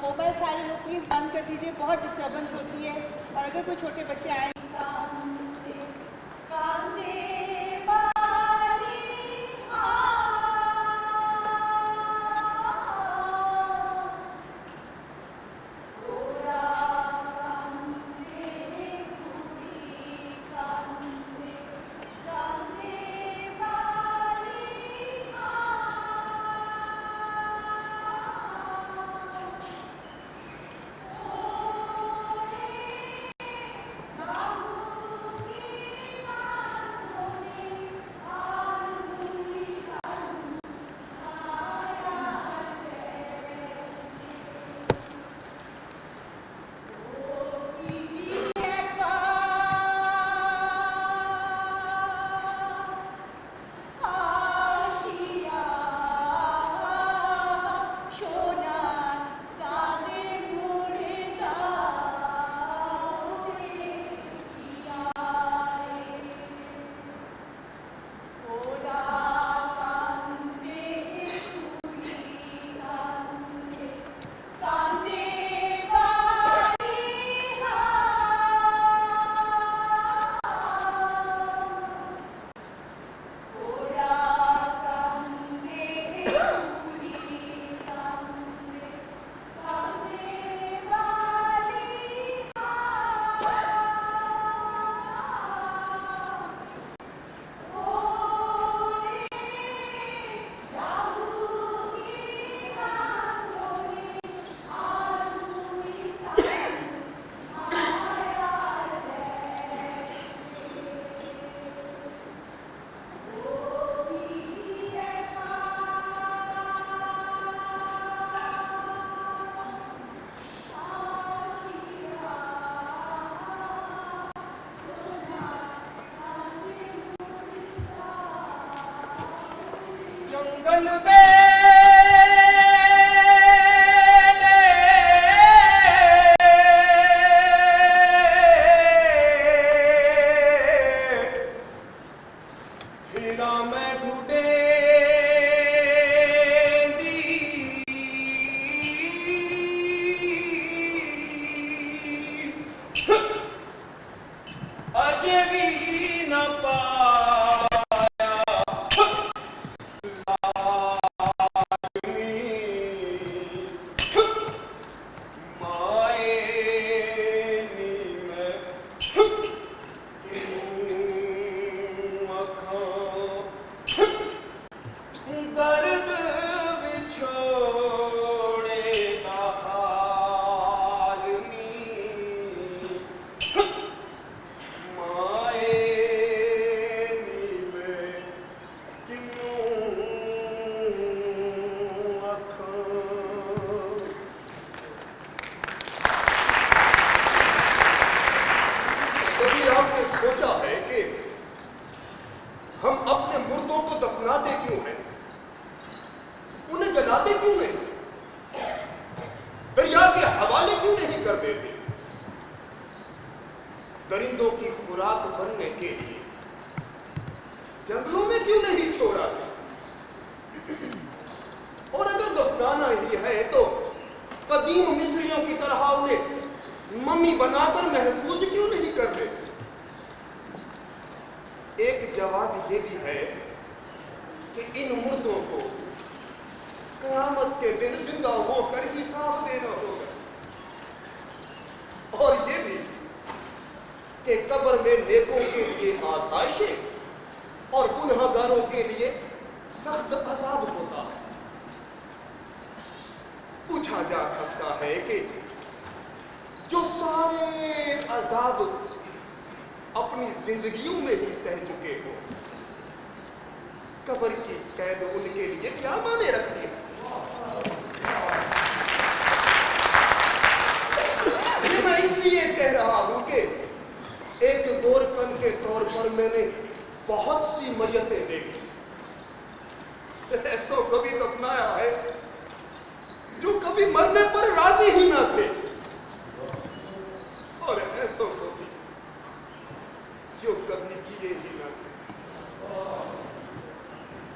Mobile सारे लोग please बंद कर दीजिए, बहुत डिस्टर्बेंस होती है। और अगर कोई छोटे बच्चे आए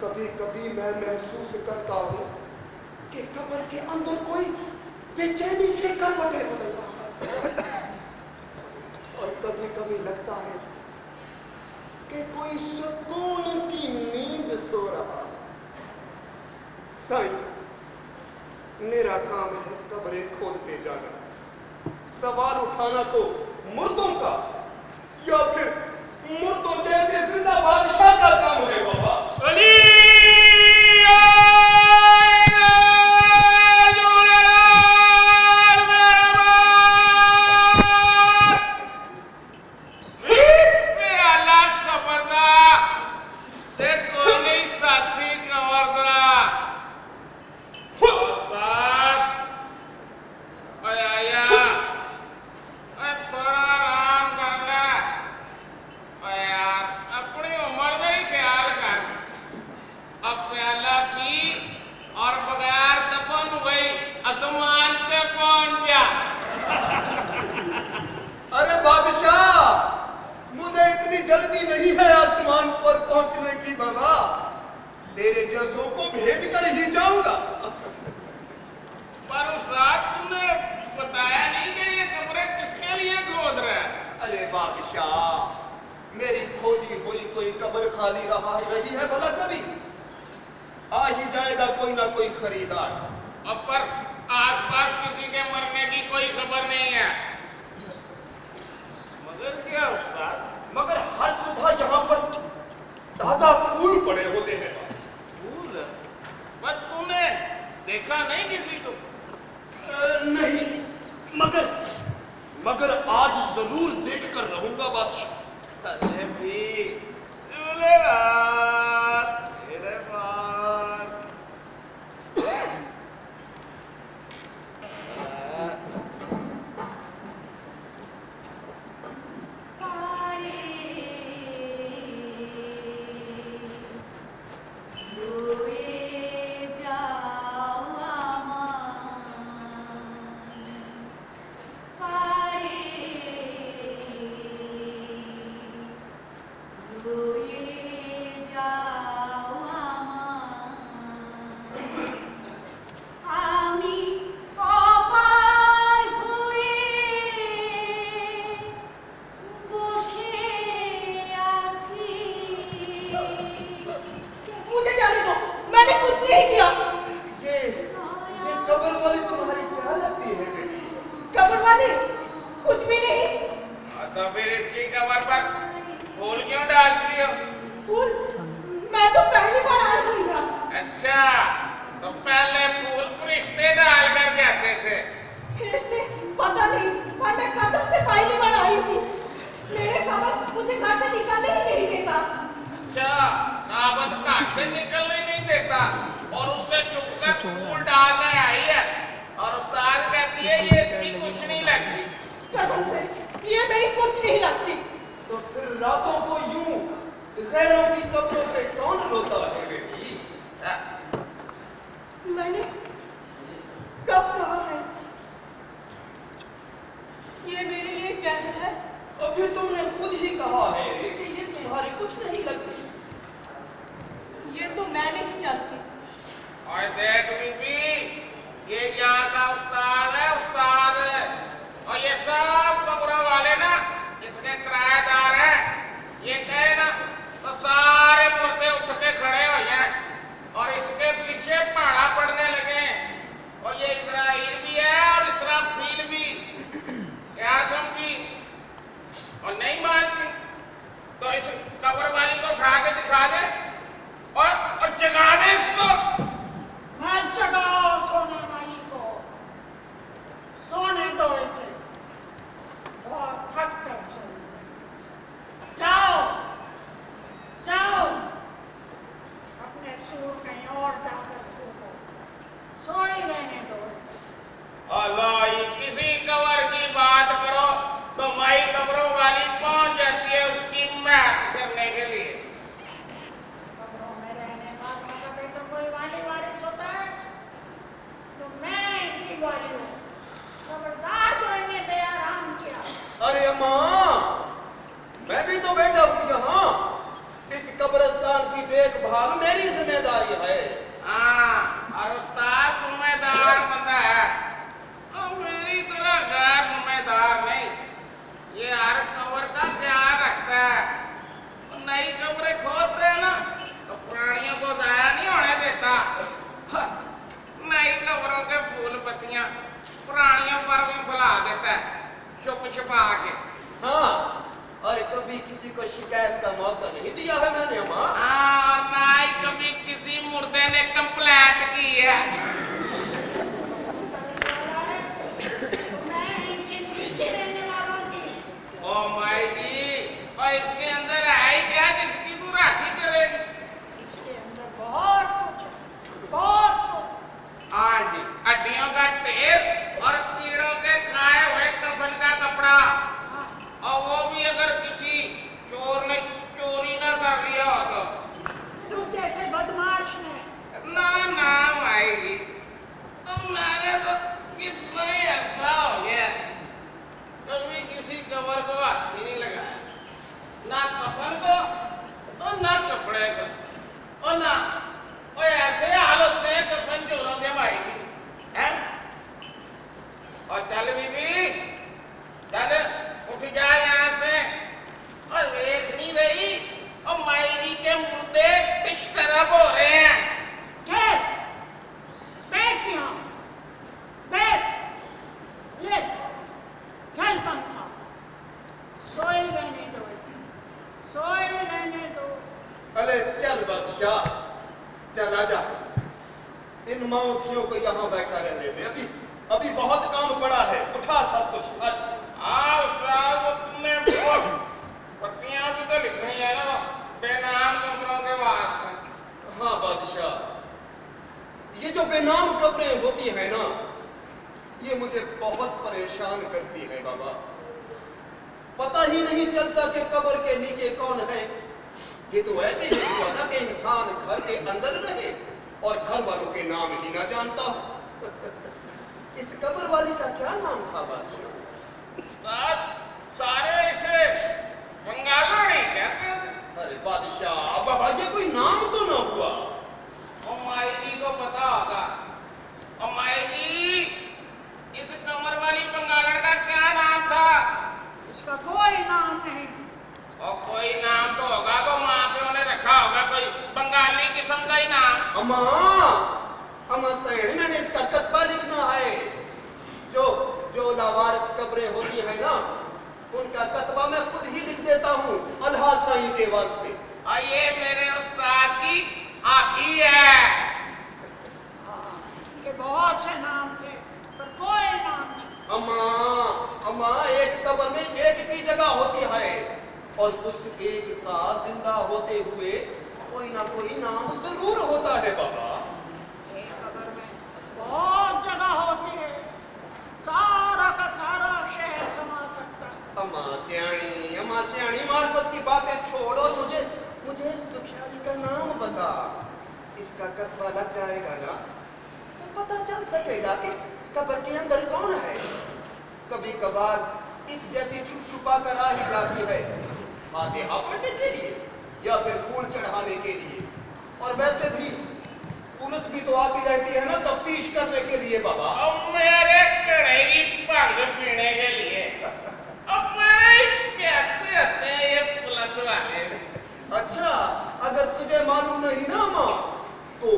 कभी कभी मैं महसूस करता हूं कि कब्र के अंदर कोई बेचैनी से करवटें बदल रहा है और कभी कभी लगता है कि कोई सुकून की नींद सो रहा है। साईं, मेरा काम है कब्रें खोदते जाना, सवाल उठाना तो मुर्दों का या फिर मुर्दों जैसे जिंदा बादशाह का काम है बाबा। अली जल्दी नहीं है आसमान पर पहुंचने की बाबा, तेरे जैसों को भेज कर ही जाऊंगा। पर उस्ताद, तुमने बताया नहीं कि ये कब्रें किसके लिए खोद रहा है? अरे बादशाह, मेरी खोदी हुई कोई कब्र खाली रही है भला कभी? आ ही जाएगा कोई ना कोई खरीदार। अब पर आसपास किसी के मरने की कोई खबर नहीं है। मगर क्या उस्ताद? मगर हर सुबह यहाँ पर ताजा फूल पड़े होते हैं। फूल? बस तूने देखा नहीं किसी को? नहीं, मगर आज जरूर देख कर रहूंगा बादशाह। अरे भी झूलेलाल तेरे पास। पत्तियां प्राणियों पर भी फैला देता है, छुप छुपा के। हाँ, और कभी किसी को शिकायत का मौका नहीं दिया है मैंने अम्मा। हाँ, और ना ही कभी किसी मुर्दे ने कंप्लेंट की है। ओ माई जी, और इसके अंदर है ही क्या जिसकी तू राखी करेगी? इसके अंदर बहुत कुछ है, बहुत कुछ। हाँ जी, हड्डियों का ढेर और कीड़ों के खाए हुए कफन का कपड़ा, और वो भी अगर किसी चोर ने चोरी ना कर लिया हो तो। तू जैसे बदमाश ने ना ना माई जी, तो मैंने तो कितना ही ऐसा हो गया, कभी किसी कबर को हाथ ही नहीं लगाया, ना कफन को और ना कपड़े को, और ना और ऐसे हाल होते हैं कफन चोरों के भाई की, हैं? और चल बीबी, चल उठ जा यहाँ से, और देख नहीं रही और मायरी के मुर्दे डिस्टर्ब हो रहे हैं। चल, बैठ यहाँ, बैठ, ले, चल पंखा, सोए रहने दो इसे, सोए रहने दो। अरे चल बादशाह, चल आजा, इन माओथियों को यहाँ बैठा रहने दे, अभी बहुत काम पड़ा है, उठा सब कुछ, आजा। हाँ साहब, तुमने पट्टियाँ भी तो लिखनी है ना बेनाम कब्रों के वास्ते। हाँ बादशाह, ये जो बेनाम कब्रें होती हैं ना, ये मुझे बहुत परेशान करती हैं बाबा। पता ही नहीं चलता कि कब्र के नीचे कौन है। ये तो ऐसे ही हुआ ना कि इंसान घर के अंदर रहे और घर वालों के नाम ही ना जानता हो। इस कब्र वाली का क्या नाम था बादशाह? उस्ताद, सारे इसे बंगाला नहीं कहते थे। अरे बादशाह बाबा, ये कोई नाम तो ना हुआ? और माई जी को पता होगा। और माई जी, इस कमर वाली बंगालन का क्या नाम था? इसका कोई नाम नहीं। और कोई नाम तो होगा, वो माँ प्यो ने रखा होगा कोई बंगाली किस्म का ही नाम। अम्मा, अम्मा सैन, मैंने इसका कतबा लिखना है। जो लावारिस कब्रें होती है ना, उनका कतबा मैं खुद ही लिख देता हूँ अल्लाह साईं के वास्ते। और ये मेरे उस्ताद की आकी है। इसके बहुत से नाम थे, पर कोई नाम नहीं। अम्मा, एक कब्र में एक की जगह होती है, और उस एक का जिंदा होते हुए कोई ना कोई नाम जरूर होता है बाबा। एक कब्र में बहुत जगह होती है, सारा का सारा शहर समा सकता है। अम्मा सियाणी, मार्फत की बातें छोड़ और मुझे इस दुखियारी का नाम बता। इसका कतबा लग जाएगा ना, तो पता चल सकेगा कि कब्र के अंदर कौन है। कभी कभार इस जैसी छुप छुपा कर आ ही जाती है, फातिहा पढ़ने के लिए या फिर फूल चढ़ाने के लिए। और वैसे भी पुलिस भी तो आती रहती है ना तफ्तीश करने के लिए बाबा। अब मेरे कड़ेगी भंग पीने के लिए। अब बड़े कैसे आते हैं ये पुलिस वाले। अच्छा, अगर तुझे मालूम नहीं ना माँ, तो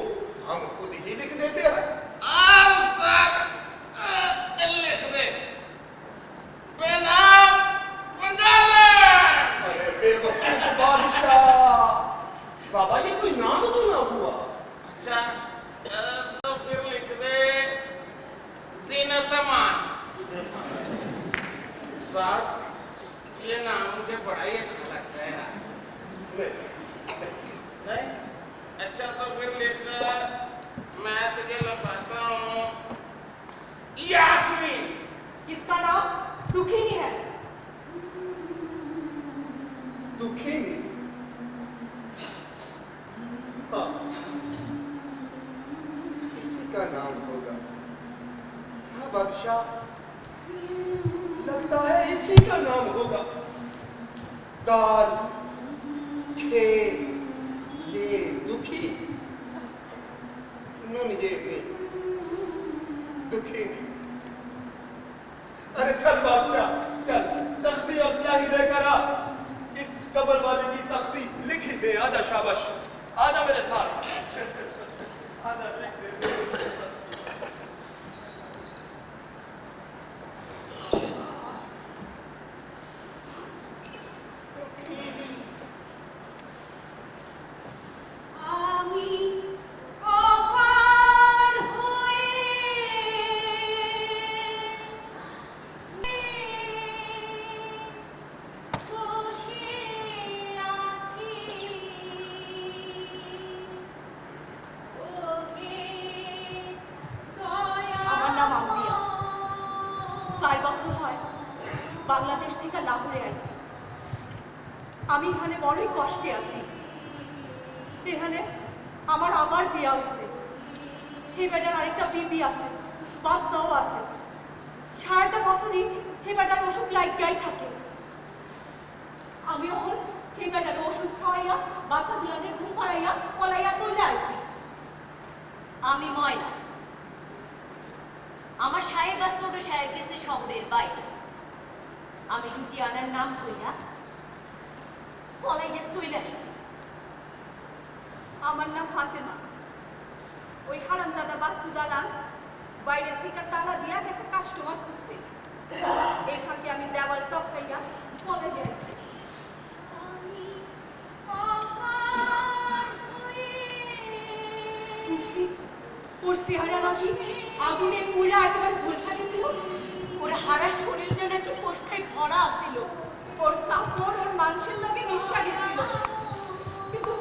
हम खुद ही लिख देते हैं। उस्ताद, लिख दे बेनाम बंगालन। अरे बेवकूफ बादशाह, बाबा ये कोई नाम तो ना हुआ? अच्छा, तो फिर लिख दे जीनतमान। साहब, ये नाम मुझे बड़ा ही अच्छा लगता है यार। नहीं? अच्छा, तो फिर लिख, मैं तुझे लिखवाता हूँ यास्मीन। इसका नाम दुखिनी है। दुखिनी? हाँ, इसी का नाम होगा। हाँ बादशाह, लगता है इसी का नाम होगा। काल, खेल, ये दुखी, नून ये दुखी। अरे चल बादशाह, चल तख्ती और स्याही लेकर आ। इस कब्र वाले की तख्ती लिख ही दे। आजा शाबाश, आजा मेरे साथ। आजा लिख दे। বাংলাদেশ থেকে লাহোরে আইছি। আমি এখানে বড়ই কষ্টে আছি। এখানে আমার আবার বিয়া হয়েছে। এই বেটার আরেকটা বিবি আছে, বাচ্চাও আছে। সারাটা বছরই এই বেটার ওষুধ লাগাই থাকে। আমি এখন এই বেটার ওষুধ খাওয়াইয়া বাচ্চা গুলানের ঘুম পাড়াইয়া পলাইয়া চলে আসছি। আমি ময়না, আমার সাহেব আর ছোট সাহেব গেছে শহরের বাইরে। আমি রুটি আনার নাম কইরা পলাইয়া চলে আসছি। আমার নাম ফাতেমা। ওই হারামজাদা বাচ্চু দালাল বাইরের থেকে তালা দিয়া গেছে কাস্টমার খুঁজতে। এই ফাঁকে আমি দেওয়াল টপকাইয়া পলে গেছি। ওর চেহারা নাকি আগুনে পুরা একেবারে ঝলসা গেছিল। ওর হারা শরীরটা নাকি ফোসকায় ভরা আছিল। ওর কাপড় ওর মাংসের লগে মিশা গেছিল। কিন্তু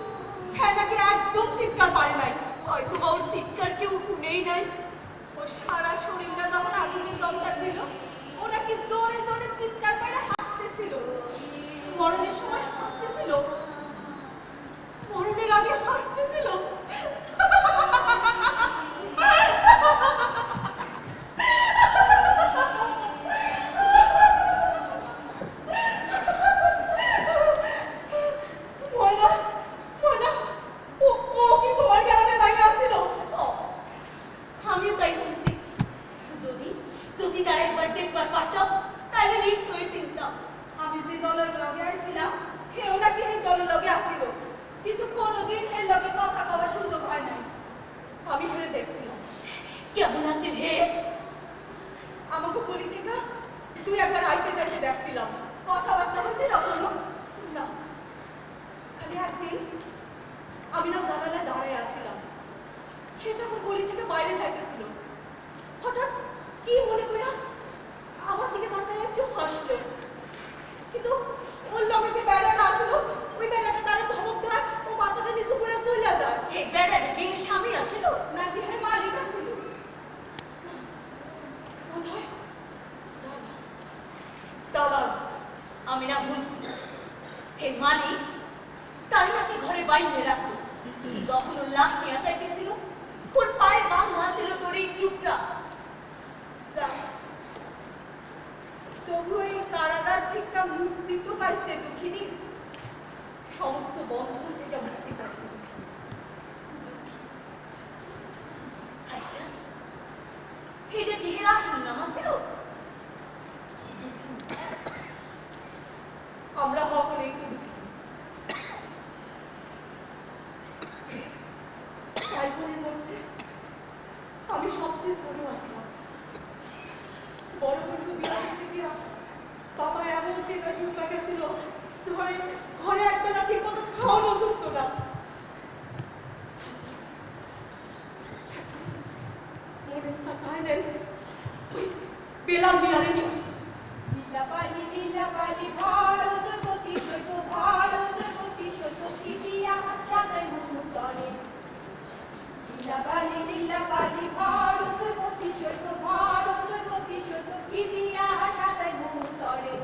হ্যাঁ নাকি একদম চিৎকার পারে নাই। হয়তো বা ওর চিৎকার কেউ শুনেই নাই। ওর সারা শরীরটা যখন আগুনে জ্বলতেছিল, ও নাকি জোরে জোরে চিৎকার করে হাসতেছিল। মরণের সময় হাসতেছিল, মরণের আগে হাসতেছিল। কেমন আছেন হে? আমাকে বলি থেকে তুই একবার আইতে যাইতে দেখছিলাম। কথাবার্তা হয়েছিল কোনো না। খালি একদিন আমি না জানালায় দাঁড়ায় আসছিলাম। সে তখন গলি থেকে বাইরে যাইতেছিল। হঠাৎ কি মনে করে আমার দিকে তাকায় একটু হাসলো। কিন্তু ওর লগে যে বেড়াটা আসলো, ওই বেড়াটা তারা ধমক দেওয়ার ও মাথাটা নিচু করে চলে যায়। এই বেড়াটা কি স্বামী আছিল না দেহের মালিক আছিল? দালাল। আমি না বলছি হে মালিক তার নাকি ঘরে বাইরে রাখতো। যখন ওর লাশ নিয়ে যাইতেছিল, ওর পায়ে বাঁধা ছিল তোর এই টুকরা। তবু এই কারাগার থেকে মুক্তি তো পাইছে দুঃখিনী। সমস্ত বন্ধন থেকে মুক্তি পাইছে। আচ্ছা, এটা কি হের আসল নাম আছিল? আমরা সকলেই তো দুঃখী। চাইগুলির মধ্যে আমি সবচেয়ে ছোট আছিলাম। বড় কিন্তু বিয়ে করতে গিয়া বাবা এমন কেনা ঢুকা গেছিল, ঘরে একবেলা ঠিক মতো খাওয়ানো জুটতো না। মনের চাইলেন ওই বেলাল মিয়ারে নিয়ে লীলাবালি লীলাবালি ভারতবতী সৈত ভারতবতী সৈত ইতিয়া সাজাই মুতরে। লীলাবালি লীলাবালি ভারতবতী সৈত ভারতবতী সৈত ইতিয়া সাজাই মুতরে।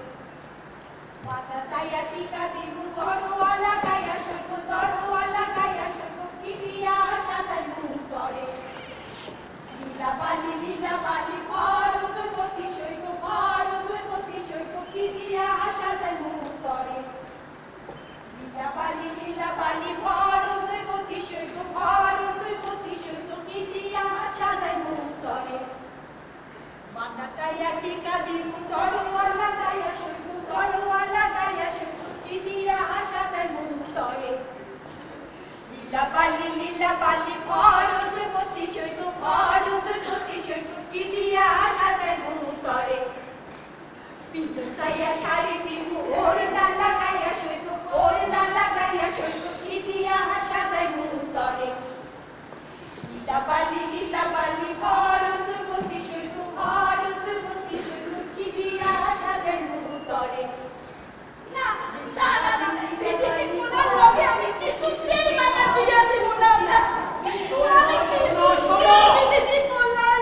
মাতা সাইয়া টিকা দিমু জড়ওয়ালা গায়া সৈত জড়ওয়ালা গায়া সৈত ইতিয়া সাজাই মুতরে। লীলাবালি লীলাবালি ভারতবতী সৈত ভারতবতী সৈত ইতিয়া সাজাই মুতরে। লীলাবালি লীলাবালি ভারতবতী সৈত ভারতবতী সৈত ইতিয়া সাজাই মুতরে। মাতা সাইয়া টিকা দিমু জড়ওয়ালা গায়া সৈত জড়ওয়ালা গায়া সৈত ইতিয়া সাজাই মুতরে। লীলাবালি লীলাবালি ভারতবতী সৈত ভারতবতী সৈত ইতিয়া সাজাই মুতরে। পিতল সাইয়া শাড়ি দিমু ওড়না লাগাইয়া সৈত ওড়না লাগাইয়া সৈত ইতিয়া সাজাই মুতরে। লীলাবালি লীলাবালি ভারতবতী সৈত ভারতবতী সৈত ইতিয়া সাজাই মুতরে। না না না না, বিদেশি পোলার লগে আমি কিছুতেই মানা বিয়া দিব না। আমি কিছুতেই বিদেশি পোলার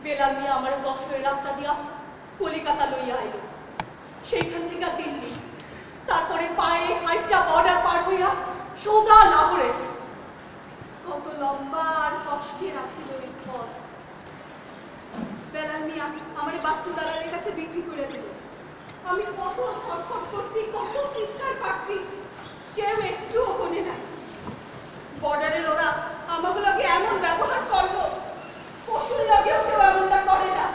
বেলাল মিয়া আমার যশোরের রাস্তা দিয়া কলিকাতা লইয়া আইল, সেইখান থেকে দিল্লি, তারপরে পায়ে হাইটটা বর্ডার পার হইয়া সোজা লাহোরে। কত লম্বা আর কষ্টের আসিল এই পথ। বেলাল মিয়া আমার বাসু দালালের কাছে বিক্রি করে দিল। আমি কত ছটফট করছি, কত চিৎকার কাটছি, কেউ একটুও কোনে নাই। বর্ডারের ওরা আমাগুলোকে এমন ব্যবহার করলো, পশুর লগেও কেউ এমনটা করে না।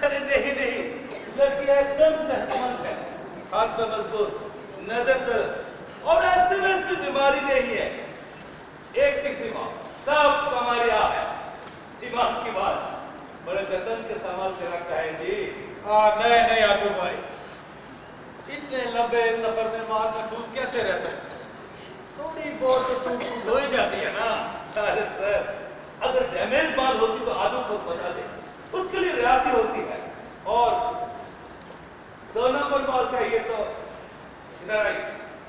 अरे नहीं नहीं, लड़कियां एकदम सेहतमंद है, हाथ में मजबूत, नजर दरस और ऐसे वैसे बीमारी नहीं है। एक किसी माँ सब कमरिया है। ईमान की बात बड़े जतन के संभाल के रखा है जी। नहीं नहीं आतू भाई, इतने लंबे सफर में मार महफूज कैसे रह सकते? थोड़ी बहुत तो टूट हो ही जाती है ना। अरे सर, अगर डैमेज माल होती तो आदू को बता दे, उसके लिए रियायती होती है। और 2 नंबर माल चाहिए तो इधर आइए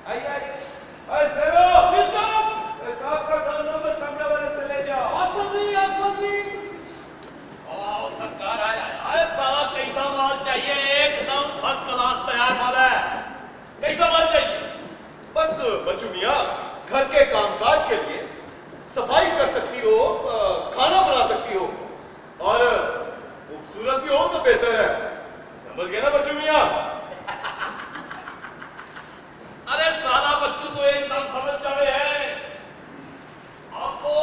आइए आइए। अरे सरो साहब का 2 नंबर कमरे वाले से ले जाओ। आओ सरकार आया। अरे साला कैसा माल चाहिए? एकदम फर्स्ट क्लास तैयार माल है। कैसा माल चाहिए? बस बच्चू मियाँ, घर के कामकाज के लिए सफाई कर सकती हो, खाना बना सकती हो और खूबसूरत भी हो तो बेहतर है। समझ गए ना बच्चू मियाँ? अरे साला बच्चू तो एकदम समझ जावे है। आपको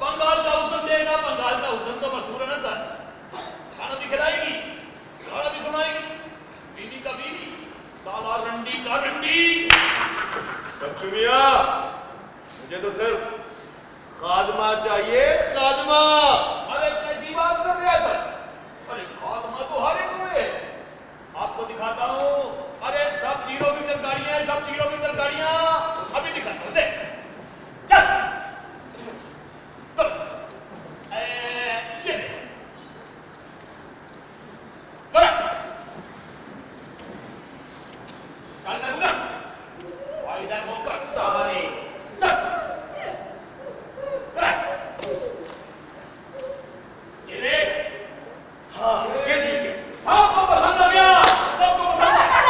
बंगाल का हुसन देगा। बंगाल का हुसन तो मशहूर है ना सर। खाना भी खिलाएगी, गाना भी सुनाएगी, बीवी का बीवी, साला रंडी का रंडी। बच्चू मियाँ, मुझे तो सिर्फ खादमा चाहिए, खादमा। अरे कैसी बात कर रहे हैं सर? अरे खादमा तो हर एक को है। आपको दिखाता हूँ। अरे सब चीज किलोमीटर गाड़ियां हैं, सब किलोमीटर गाड़ियां। अभी दिखाता हूं, देख चल चल। ये देख चल चल करूंगा इधर वो कर सारे चल। ये देख, हाँ ये ठीक है। सबको पसंद आ गया, सबको पसंद आ गया।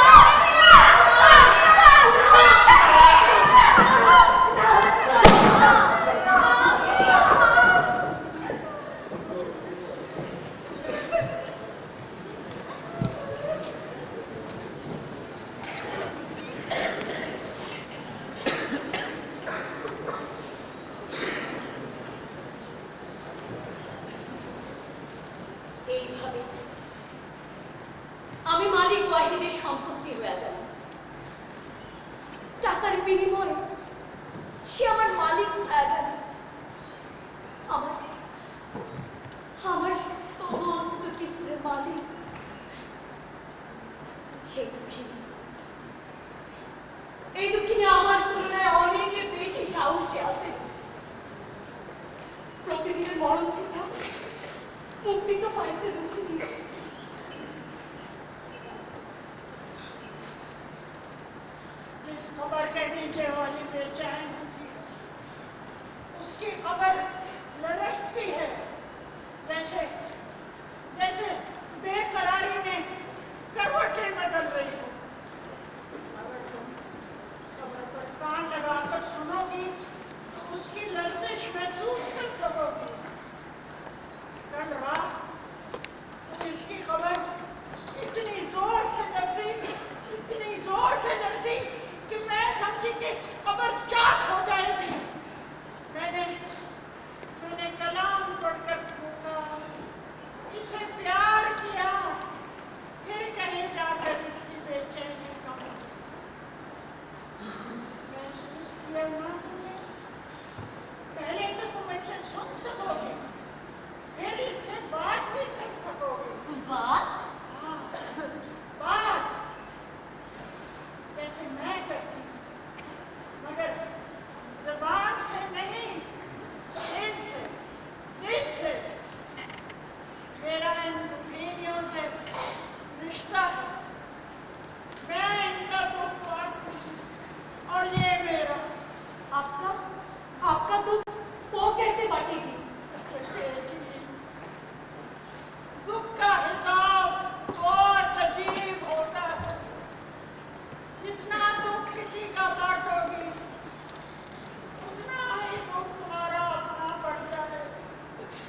এইভাবে আমি মালিক ওয়াহিদের সম্পত্তি হয়ে গেল। টাকার বিনিময়ে সে আমার মালিক হয়ে গেল। আমার আমার সমস্ত কিছুর মালিক। এই দুঃখিনী আমার তুলনায় অনেকে বেশি সাহসী আছে। প্রতিদিনের মরণ থেকে मुक्ति तो पैसे दुखी इस खबर के नीचे वाली बेचैन होती है, उसकी खबर लरसती है, जैसे जैसे बेकरारी में करवटें बदल रही हो। अगर तुम खबर पर कान लगाकर सुनोगी तो उसकी लर्जिश महसूस कर सकोगी। कल रात इसकी खबर इतनी जोर से लरजी कि मैं समझी कि खबर चाक हो जाएगी। मैंने कलाम पढ़कर पूछा, इसे प्यार किया, फिर कहीं जाकर इसकी बेचैनी कम महसूस किया ना तुमने? पहले तो तुम इसे सुन सकोगे, फिर इससे बात भी कर सकोगे। बात हाँ, बात जैसे मैं करती हूँ, मगर ज़बान से नहीं, दिल से। मेरा इन दुखियों से रिश्ता है, मैं इनका दुख बांटती हूँ और ये मेरा। आपका दुख वो कैसे बांटेगी? दुख का हिसाब बहुत अजीब होता है। जितना दुख किसी का बांटोगी, उतना ही दुख तुम्हारा अपना बढ़ता है।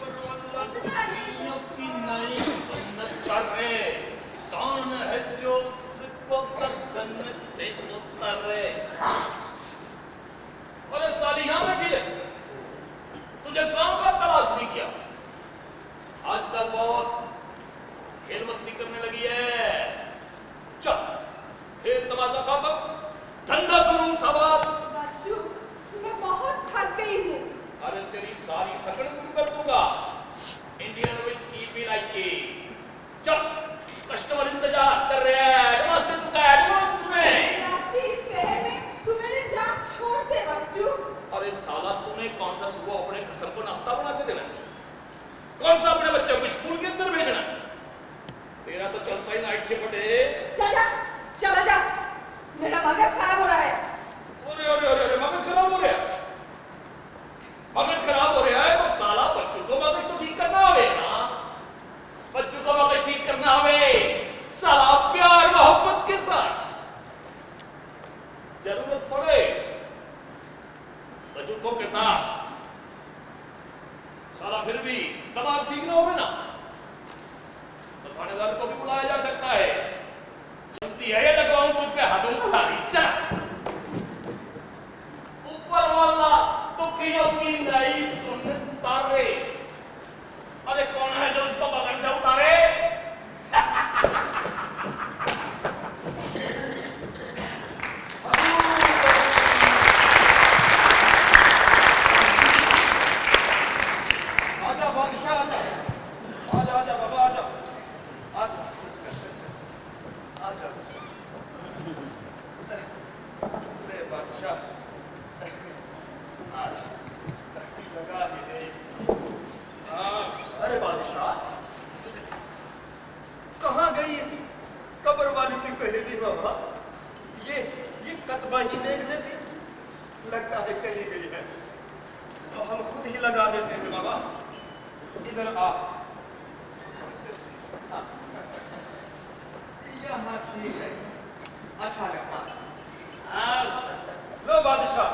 उतना ही अपनी नई सुन्नत कर रहे, कौन है जो उसको बदन से उतरे? अरे साली यहाँ बैठी है, तुझे काम का तलाश नहीं किया। आजकल बहुत खेल मस्ती करने लगी है। चल खेल तमाशा खा कर ठंडा सुनूं शाबाश। बच्चू, मैं बहुत थक गई हूँ। अरे तेरी सारी थकन दूर कर दूंगा। इंडियन विस्की भी लाइक के। चल कस्टमर इंतजार कर रहे हैं, एडवांस दे चुका है, एडवांस में। रात्रि इस शहर में तू मेरी जान छोड़ दे बच्चू। अरे साला तूने कौन सा सुबह अपने कसम को नाश्ता बना के देना, कौन सा अपने बच्चों को स्कूल के अंदर भेजना? तेरा तो चलता ही नाइट शिफ्ट है। चला जा, मेरा मगज खराब हो रहा है। अरे अरे अरे अरे मगज खराब हो रहा है, मगज खराब हो रहा है तो साला बच्चों को मगज तो ठीक करना होगा ना, बच्चों को मगज ठीक करना होगा साला प्यार मोहब्बत के साथ। जरूरत पड़े तो जूतों के साथ। साला फिर भी दिमाग ठीक ना होगा ना तो थानेदार को भी बुलाया जा सकता है। चलती है ये लगाऊं तुझ पे हाथों सारी। चल ऊपर वाला तो किलो की नई सुन्नत तारे। अरे कौन है जो उसको बगल से उतारे? आजा बादशाह, आजा आजा आजा बाबा, आजा आजा आजा। बाबा, ये कतबा ही देख लेती। लगता है चली गई है। तो हम खुद ही लगा देते हैं बाबा। इधर आ। यहाँ ठीक है, अच्छा लगता है। लो बादशाह,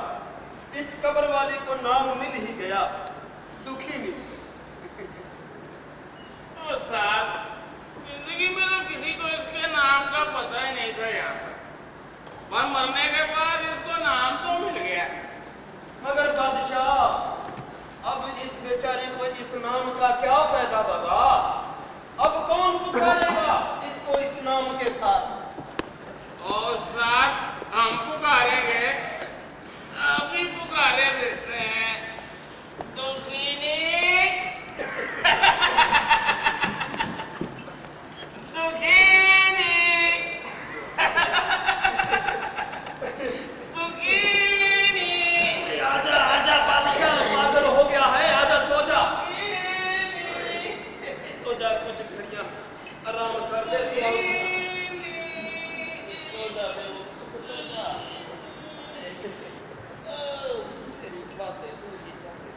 इस कब्र वाली को नाम मिल ही गया, दुखी नहीं। उस्ताद, जिंदगी में तो किसी को इसके नाम का पता ही नहीं था यहाँ पर, पर मरने के बाद इसको नाम तो मिल गया। मगर बादशाह, अब इस बेचारे को इस नाम का क्या फायदा बाबा? अब कौन पुकारेगा इसको इस नाम के साथ? उस्ताद, हम पुकारेंगे, अभी पुकारे देते हैं। दुखीनी दुखीनी दुखीनी। आजा आजा बादशाह, पागल हो गया है, आजा सो जा। सो जा, कुछ घड़ियां आराम कर ले। सो जा बेवकूफ, सो जा। तेरी बातें तू ही जाने।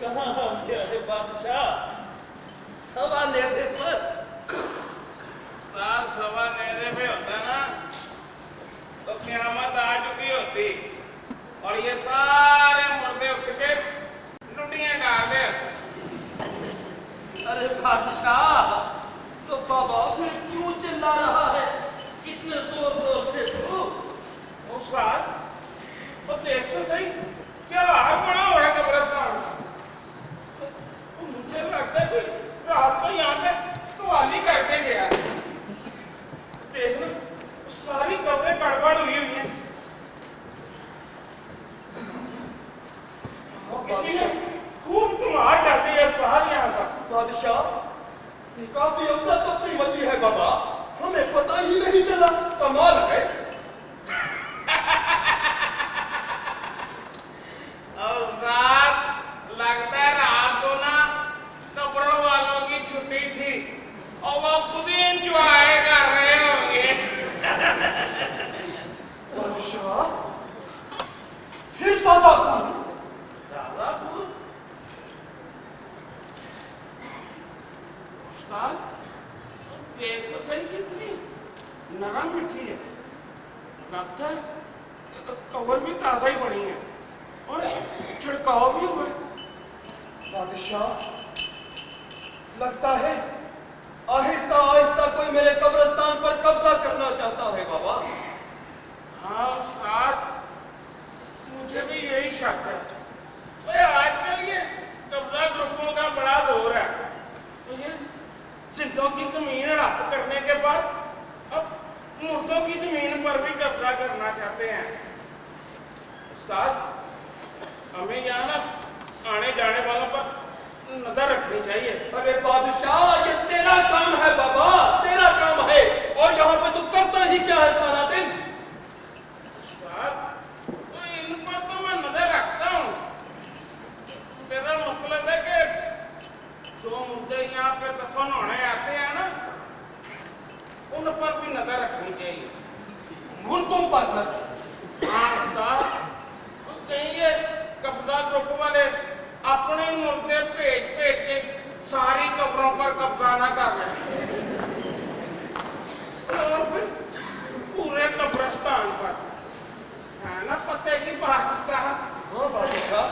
कहाँ आ गया है बादशाह? सवा नेज़े पर। सात सवा नेज़े पे होता ना तो क़यामत आ चुकी होती और ये सारे मुर्दे उठ के लुटियां डाल दे। अरे बादशाह, तो बाबा फिर क्यों चिल्ला रहा है इतने जोर जोर से? तू उस्ताद, तो देख तो सही, क्या आग बड़ा हुआ है कब्रिस्तान में। तो मुझे लगता है कोई रात को यहाँ पे कवाली करके गया। देखना, सारी कब्रें गड़बड़ हुई हुई हैं। किसी ने खूब तुम्हार डाल दी है साल यहाँ का। बादशाह, काफी अफरा तफरी मची है बाबा, हमें पता ही नहीं चला। कमाल है। उस्ताद, लगता है रात को ना कब्रों वालों की छुट्टी थी और वो खुद ही एंजॉय कर रहे होंगे। बादशाह, फिर ताजा खून। दादा खून? उस्ताद, देख तो सही कितनी नरम मिट्टी है। लगता है कवर भी ताजा ही बनी है और छिड़काव भी हुआ है। बादशाह, लगता है आहिस्ता आहिस्ता कोई मेरे कब्रिस्तान पर कब्जा करना चाहता है बाबा। हाँ उस्ताद, मुझे भी यही शक है। ओए आजकल ये कब्जा ग्रुपों का बड़ा जोर है। तो ये जिंदों की जमीन हड़प करने के बाद अब मुर्दों की जमीन पर भी कब्जा करना चाहते हैं। उस्ताद, हमें यहाँ ना आने जाने वालों पर नजर रखनी चाहिए। अरे बादशाह, ये तेरा काम है बाबा, तेरा काम है। और यहाँ पे तू करता ही क्या है सारा दिन? तो इन पर तो मैं नजर रखता हूँ। मेरा मतलब है कि जो मुद्दे यहाँ पे दफन होने आते हैं ना, उन पर भी नजर रखनी चाहिए। मुर्दों पर नजर? हाँ उस्ताद, तो कहीं ये कब्जा ग्रुप वाले अपने मुर्दे भेज भेज के सारी कब्रों पर कब्जा ना कर लें और फिर पूरे कब्रिस्तान पर, है ना पते की पाकिस्तान। हाँ बादशाह,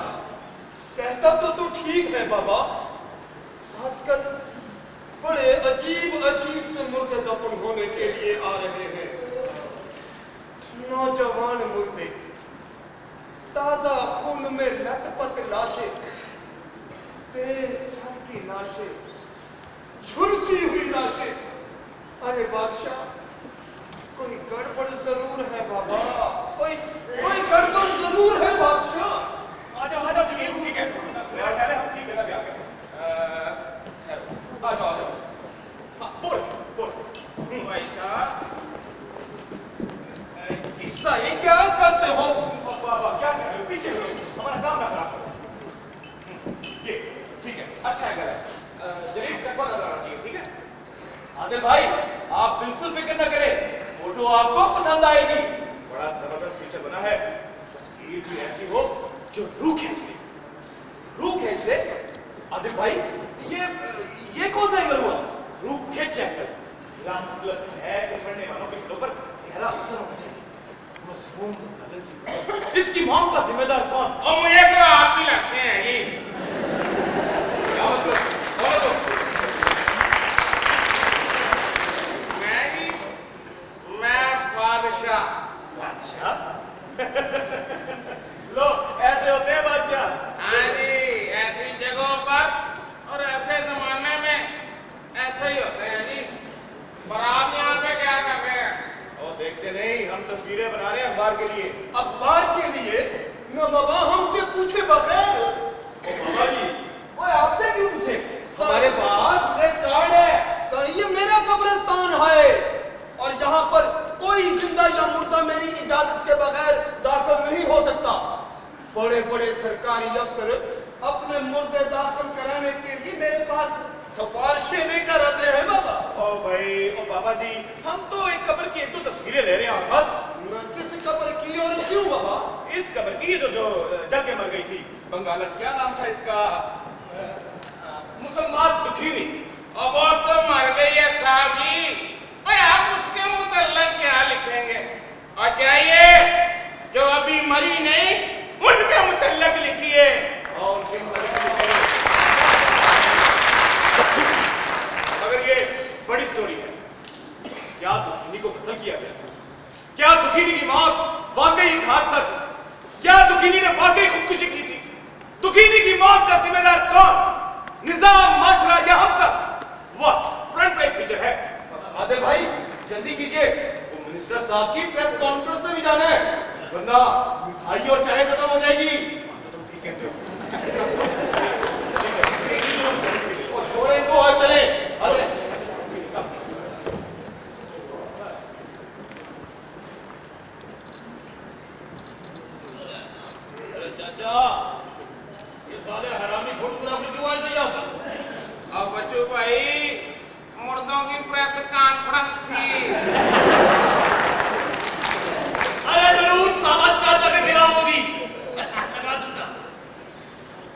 कहता तो तू ठीक है बाबा। आजकल बड़े अजीब अजीब से मुर्दे दफन होने के लिए आ रहे हैं। नौजवान मुर्दे, ताजा खून में लथपथ लाशें, बेसर की लाशें, झुलसी हुई लाशें। अरे बादशाह, कोई गड़बड़ जरूर है बाबा, कोई गड़बड़ जरूर है बादशाह। आ जाओ ठीक है, हम ठीक है, आ गए। आ जाओ। हाँ, बोल। भाई साहब, सही क्या करते हो? बाबा क्या कर रहे हो? पीछे हो, हमारा काम ना खराब करो। ये ठीक है, अच्छा है जरीब पेपर नजर आना चाहिए, ठीक है? आदिल भाई, आप बिल्कुल फिक्र न करें, फोटो आपको पसंद आएगी। बड़ा जबरदस्त पिक्चर बना है। तस्वीर भी ऐसी हो जो रूह खींच ले। रूह खींच ले? आदिल भाई, ये कौन सा एंगल हुआ? रूह खींच एंगल। मेरा मतलब है कि पढ़ने वालों के दिलों पर गहरा असर होना चाहिए। इसकी मौत का जिम्मेदार कौन? और मुझे तो आप ही लगते हैं जी। क्या मतलब? बोलो तो। मैं बादशाह। बादशाह? लो, ऐसे होते हैं बादशाह। हाँ जी, ऐसी जगहों पर और ऐसे जमाने में ऐसे ही होते हैं जी। पर आप यहाँ पे क्या कर रहे हैं? देखते नहीं, हम तस्वीरें बना रहे हैं अखबार के लिए। अखबार के लिए? न बाबा, हमसे पूछे बगैर। बाबा जी, वो आपसे क्यों पूछे? हमारे पास प्रेस कार्ड है। सही, ये मेरा कब्रिस्तान है और यहाँ पर कोई जिंदा या मुर्दा मेरी इजाजत के बगैर दाखिल नहीं हो सकता। बड़े बड़े सरकारी अफसर अपने मुर्दे दाखिल कराने के लिए मेरे पास सिफारिशें लेकर आते हैं बाबा। ओ भाई, ओ बाबा जी, हम तो एक कब्र की 1-2 तस्वीरें ले रहे हैं और बस। किस कब्र की और क्यों बाबा? इस कब्र की जो जल के मर गई थी, बंगालन, क्या नाम था इसका? मुसलमान दुखीनी। और वो तो मर गई है साहब जी। भाई आप उसके मुतल्लिक क्या लिखेंगे? और चाहिए जो अभी मरी नहीं, उनके मुतल्लिक लिखिए। और उनके मुतल्लिक अगर ये बड़ी स्टोरी है, क्या दुखीनी को कत्ल किया गया? क्या दुखीनी की मौत वाकई एक हादसा थी? क्या दुखीनी ने वाकई खुदकुशी की थी? दुखीनी की मौत का जिम्मेदार कौन? निजाम, माशरा या हम सब? वाह, फ्रंट पेज फीचर है। आदिल भाई, जल्दी कीजिए, वो मिनिस्टर साहब की प्रेस कॉन्फ्रेंस में भी जाना है, वरना मिठाई और चाय खत्म हो जाएगी। तो तुम ठीक कहते हो। और छोड़े इनको और चले। अरे चाचा, ये साले हरामी फोटोग्राफर क्यों आए थे यहाँ पर? और बच्चों भाई, मुर्दों की प्रेस कॉन्फ्रेंस थी। अरे जरूर साला चाचा के खिलाफ होगी।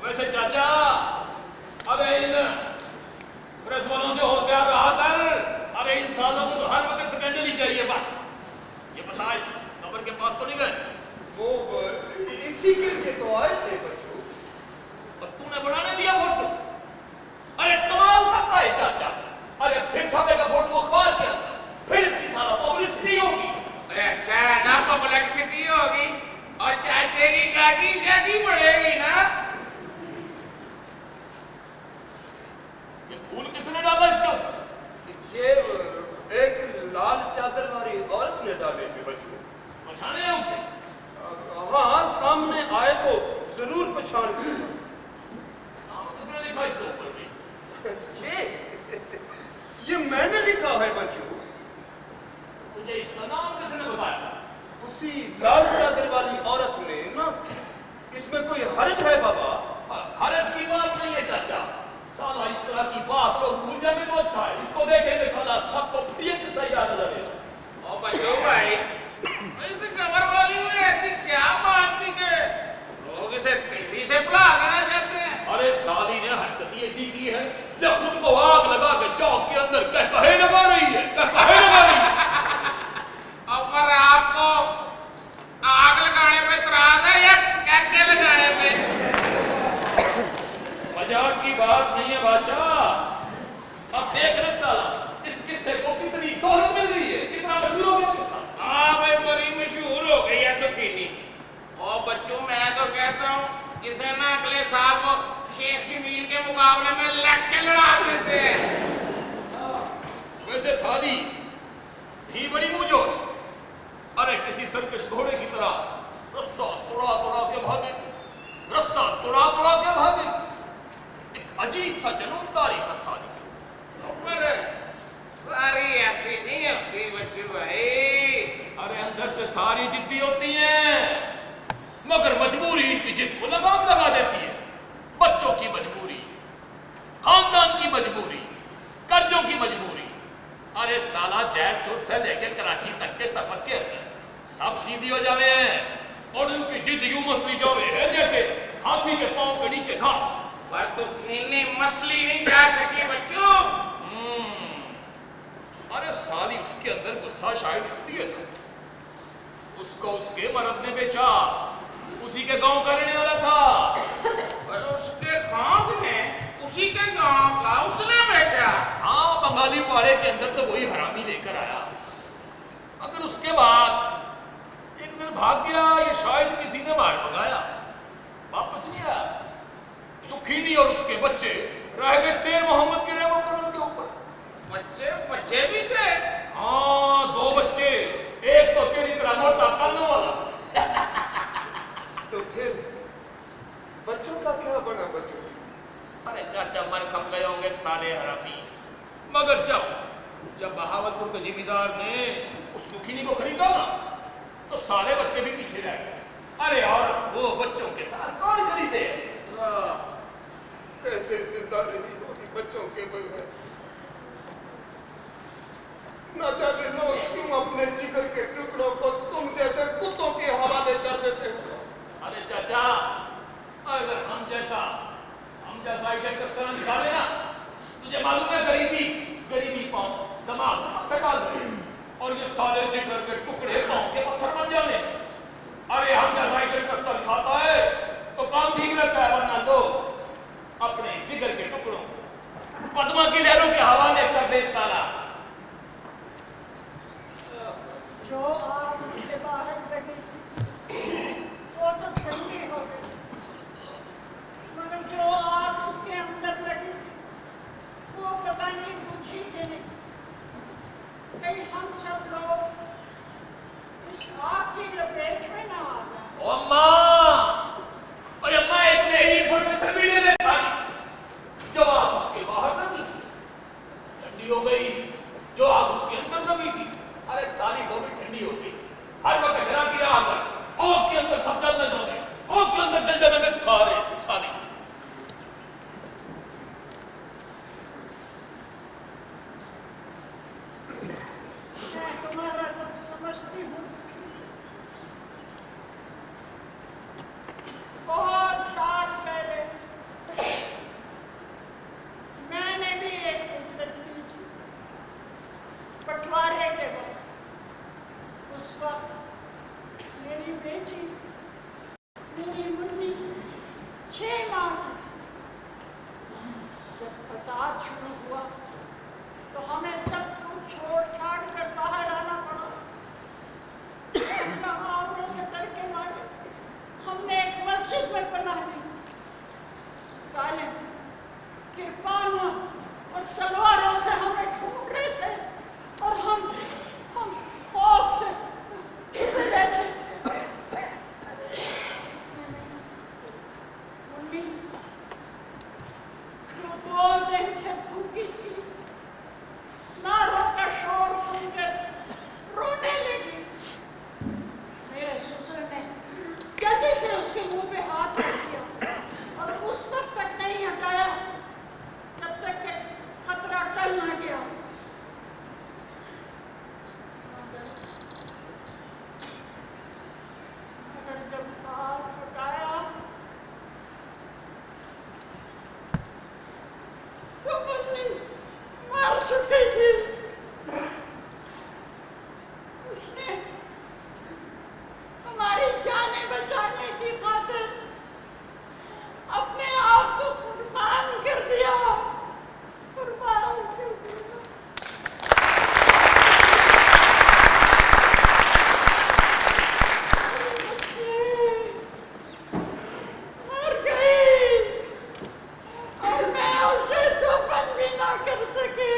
वैसे चाचा, फूल किसने डाला इसके ऊपर? ये एक लाल चादर वाली औरत ने डाले थे बच्चों। पहचाने हैं उसे? हाँ, सामने आए तो जरूर पहचान के। नाम किसने लिखा इसके ऊपर भी? ये मैंने लिखा है बच्चों। मुझे इसका नाम किसने बताया? उसी लाल चादर वाली औरत ने ना। इसमें कोई हर्ज है बाबा? हर्ज की बात नहीं है चाचा। साला इस तरह की बात लोग भूल जाए तो अच्छा है। इसको देखेंगे साला सबको फिर ये किस्सा याद आ जाएगा। और बच्चों भाई, इस कमर वाली में ऐसी क्या बात थी कि लोग इसे तेजी से बुला देना चाहते हैं? अरे साली ने हरकत ही ऐसी की है, जो खुद को आग लगा के चौक के अंदर कहे लगा रही है, कहे लगा रही है। और पर आपको आग लगाने पे इतराज है या कहके लगाने पे? मजाक की बात नहीं है बादशाह। अब देख रहे साला इस किस्से को कितनी शोहरत मिल रही है, कितना मशहूर हो गया किस्सा। हाँ भाई, बड़ी मशहूर हो गई है जुकीनी। और बच्चों, मैं तो कहता हूँ इसे ना अगले साल वो शेख जमील के मुकाबले में लेक्चर लड़ा देते हैं। वैसे थाली थी बड़ी मुंहजोर। अरे किसी सर्कस घोड़े की तरह रस्सा तोड़ा तोड़ा के भागे थे, रस्सा तोड़ा तोड़ा के भागे थे। एक अजीब सा जनूनदारी था साली की। पर सारी ऐसी नहीं होती बच्चों भाई। अरे अंदर से सारी जिद्दी होती हैं, मगर मजबूरी इनकी जिद को लगाम लगा देती है। बच्चों की मजबूरी, खानदान की मजबूरी, कर्जों की मजबूरी। अरे साला जयसुर से लेकर कराची तक के सफर के अंदर सब सीधी हो जावे हैं और उनकी जिद यूं मसली जावे है जैसे हाथी के पांव के नीचे घास। पर तो खेलने मसली नहीं जा सकी बच्चों। अरे साली उसके अंदर गुस्सा शायद इसलिए था, उसको उसके मर्द ने बेचा, उसी के गांव का रहने वाला था। पर उसके गांव में उसी के गांव का उसने बेचा। हाँ, बंगाली पाड़े के अंदर तो वही हरामी लेकर आया। अगर उसके बाद एक दिन भाग गया या शायद किसी ने मार भगाया, वापस नहीं आया। तो खीनी और उसके बच्चे रह गए शेर मोहम्मद के रहमो करम के ऊपर। बच्चे भी थे? हाँ, 2 बच्चे, एक तो तेरी तरह मोटा कानों वाला। तो फिर बच्चों का क्या बना बच्चों? अरे चाचा मर खप गए होंगे साले हरामी। मगर जब बहावलपुर के जिम्मेदार ने उस दुखिनी को खरीदा ना, तो सारे बच्चे भी पीछे रह गए। अरे और वो बच्चों के साथ कौन खरीदे? कैसे जिंदा रही होगी बच्चों के बगैर? न जाने लोग क्यों अपने जिगर के टुकड़ों को तुम जैसे कुत्तों के हवाले कर देते हो। अरे चाचा, अगर हम जैसा इधर किस तरह निकाले ना, तुझे मालूम है गरीबी पांव दिमाग पत्थर डाल दे और ये सारे जिगर के टुकड़े पांव के पत्थर बन जाने। अरे हम जैसा इधर किस तरह खाता है तो काम ठीक रहता है, वरना लोग अपने जिगर के टुकड़ों पद्मा की लहरों के हवाले कर दे साला। जो आग उसके बाहर लगी थी वो तो ठंडी हो गई, मगर जो आग उसके अंदर लगी थी वो पता नहीं बुझी कि नहीं। कहीं हम सब लोग इस आग की लपेट में ना आ जाए। ओ अम्मा, ओए अम्मा, एक मेरी फोटो सभी ले ले साली। जो आग उसके बाहर लगी थी ठंडी हो गई, जो आग उसके अंदर लगी थी अरे साली वो भी ठंडी हो गई। हर वक्त डरा की आग के अंदर सब जल जाओगे, आग के अंदर जल जाएंगे सारे साली। मैं तुम्हारा दुख समझती हूँ। बहुत साल पहले मैंने भी एक उजरत ली थी बंटवारे के वक्त। उस वक्त मेरी बेटी, मेरी मुन्नी 6 माह की। जब फसाद शुरू हुआ तो हमें सब कुछ छोड़ छाड़ कर बाहर आना पड़ा। अपना आवरों से डर के मारे हमने एक मस्जिद में पनाह ली। जालिम, किरपान और सलवारों से हमें ढूंढ रहे थे और हम खौफ से छिपे बैठे थे। मम्मी जो 2 दिन से भूखी थी, नारों का शोर सुनकर रोने लगी। मेरे ससुर ने जल्दी से उसके मुंह पे हाथ रख दिया और उस वक्त तक नहीं हटाया जब तक कि खतरा टल न गया। मगर जब हाथ हटाया तो मम्मी मर चुकी थी। उसने हमारी जानें बचाने की खातिर अपने आप को कुर्बान कर दिया। कुर्बान कर दिया। मर गई और मैं उसे दफन भी ना कर सकी।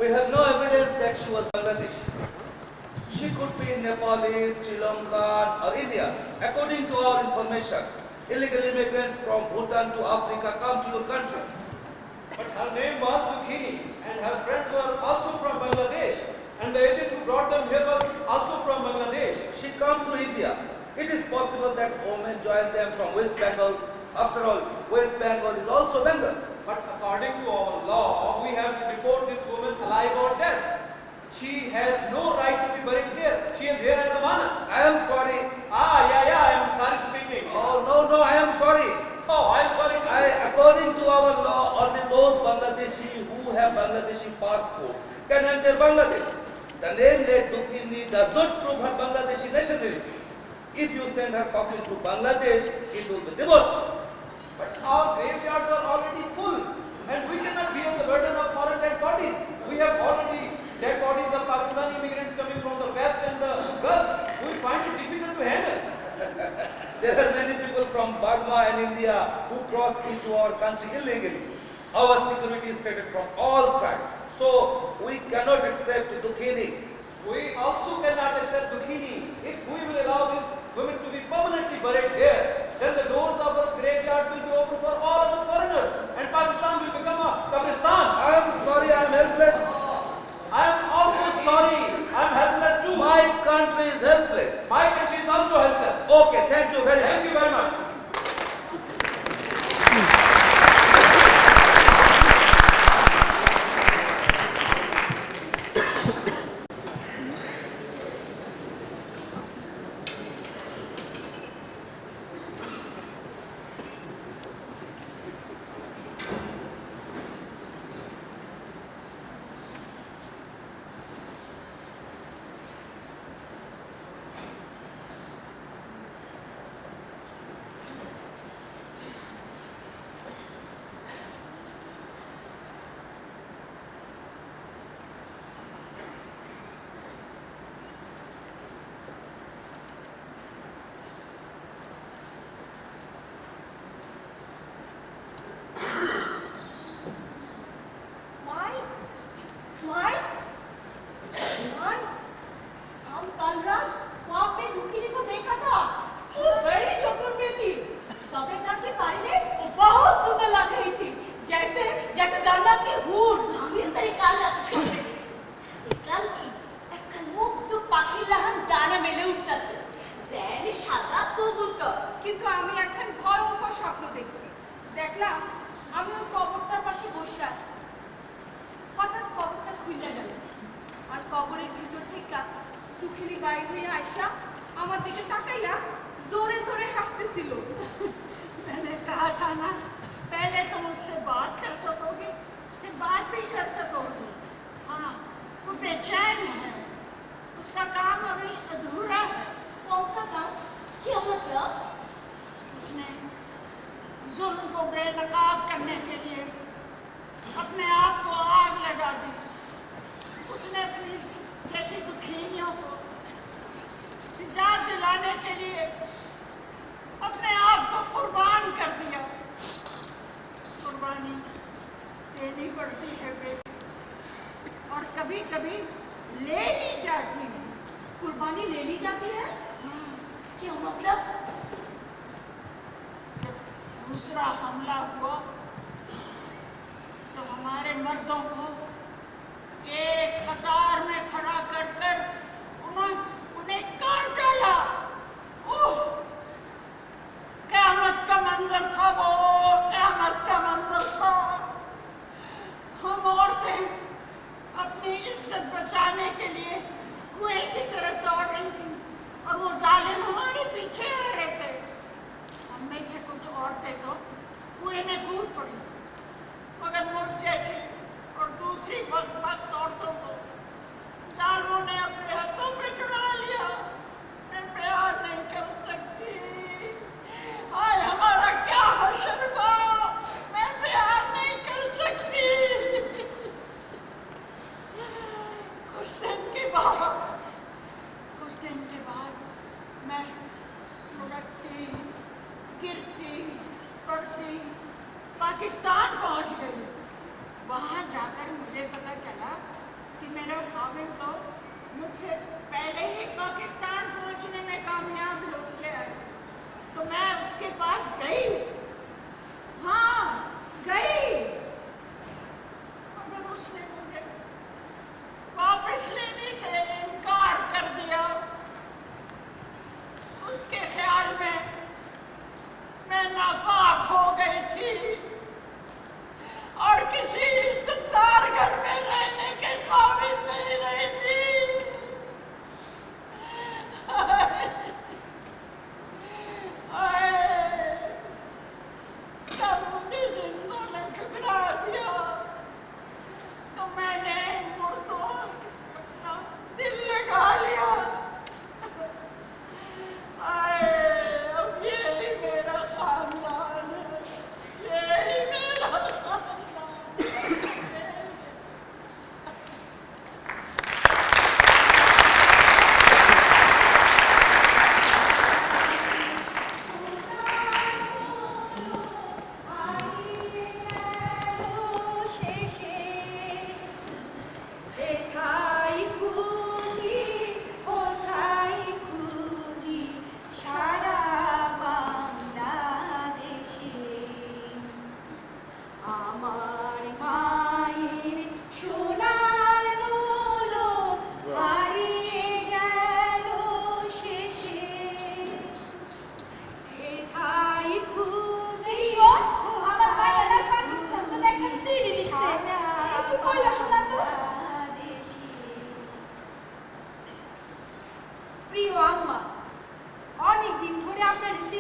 We have no evidence that she was Bangladeshi. She could be Nepalese, Sri Lankan, or Indian. According to our information, illegal immigrants from Bhutan to Africa come to your country. But her name was Dukhini and her friends were also from Bangladesh. And the agent who brought them here was also from Bangladesh. She come to India. It is possible that women joined them from West Bengal. After all, West Bengal is also Bengal. But according to our law, we have to deport this woman alive or dead. She has no right to be buried here. She is here as a mana. I am sorry. Yeah, I am sorry speaking. Oh, no, I am sorry. Oh, I am sorry too. According to our law, only those Bangladeshi who have Bangladeshi passport can enter Bangladesh. The name late Dukhini does not prove her Bangladeshi nationality. If you send her coffin to Bangladesh, it will be devoted. But our graveyards are already full, and we cannot bear the burden of foreign dead bodies. We have already dead bodies of Pakistani immigrants coming from the West and the Gulf. We find it difficult to handle. There are many people from Burma and India who cross into our country illegally. Our security is threatened from all sides. So we cannot accept Dukhini. We also cannot accept Dukhini. If we will allow these women to be permanently buried here, then the doors of our graveyards will be open for all other foreigners, and Pakistan will become a Kabristan. I am sorry, I am helpless. I am also sorry. I am helpless too. My country is helpless. My country is also helpless. Okay, thank you very much. Thank you very much. কিন্তু আমি এখন ভয়ঙ্কর স্বপ্ন দেখছি। দেখলাম আমি ওই কবরটার পাশে বসে আছি, হঠাৎ কবরটা খুলে গেল, আর কবরের ভিতর থেকে দুঃখিনী বাইর হয়ে আয়সা আমার দিকে তাকাইয়া जोरे जोरे हंसतेছিল। मैंने कहा था ना, पहले तुम उससे बात कर सकोगी, फिर बात भी कर सकोगी। हाँ, वो बेचैन है, उसका काम अभी अधूरा है। कौन सा काम? क्या मतलब? उसने जुल्म को बेनकाब करने के लिए अपने आप को आग लगा दी। उसने अपनी जैसी दुखियों को निजात दिलाने के लिए अपने आप को कुर्बान कर दिया। कुर्बानी देनी पड़ती है बेटी, और कभी कभी ले ली जाती है। कुर्बानी ले ली जाती है? क्या मतलब? जब दूसरा हमला हुआ तो हमारे मर्दों को एक कतार में खड़ा कर कर उन्हें काट डाला। ओह, क़यामत का मंजर था वो, क़यामत का मंजर था। हम औरतें अपनी इज्जत बचाने के लिए कुएं की तरफ दौड़ रही थी, और वो जालिम हमारे पीछे आ रहे थे। हम में से कुछ औरतें तो कुएं में कूद पड़ी, मगर मुझ जैसी और दूसरी वक्त औरतों को जालिमों ने अपने हाथों में चुरा लिया। मैं प्यार नहीं कर सकती, हाय हमारा क्या हश्र हुआ, मैं प्यार नहीं कर सकती। कुछ दिन के बाद मैं लुढ़कती, गिरती, पड़ती पाकिस्तान पहुंच गई। वहां जाकर मुझे पता चला कि मेरा ख़ाविंद तो मुझसे पहले ही पाकिस्तान पहुंचने में कामयाब हो गया है। तो मैं उसके पास गई, हाँ गई, मगर उसने मुझे वापस लेने से इनकार कर दिया। उसके ख्याल में मैं नापाक हो गई थी और किसी इज्जतदार घर में रहने के काबिल नहीं रही थी। तब मुझे जिंदों ने ठुकरा दिया, तो मैंने मुर्दों अपना दिल लगा लिया।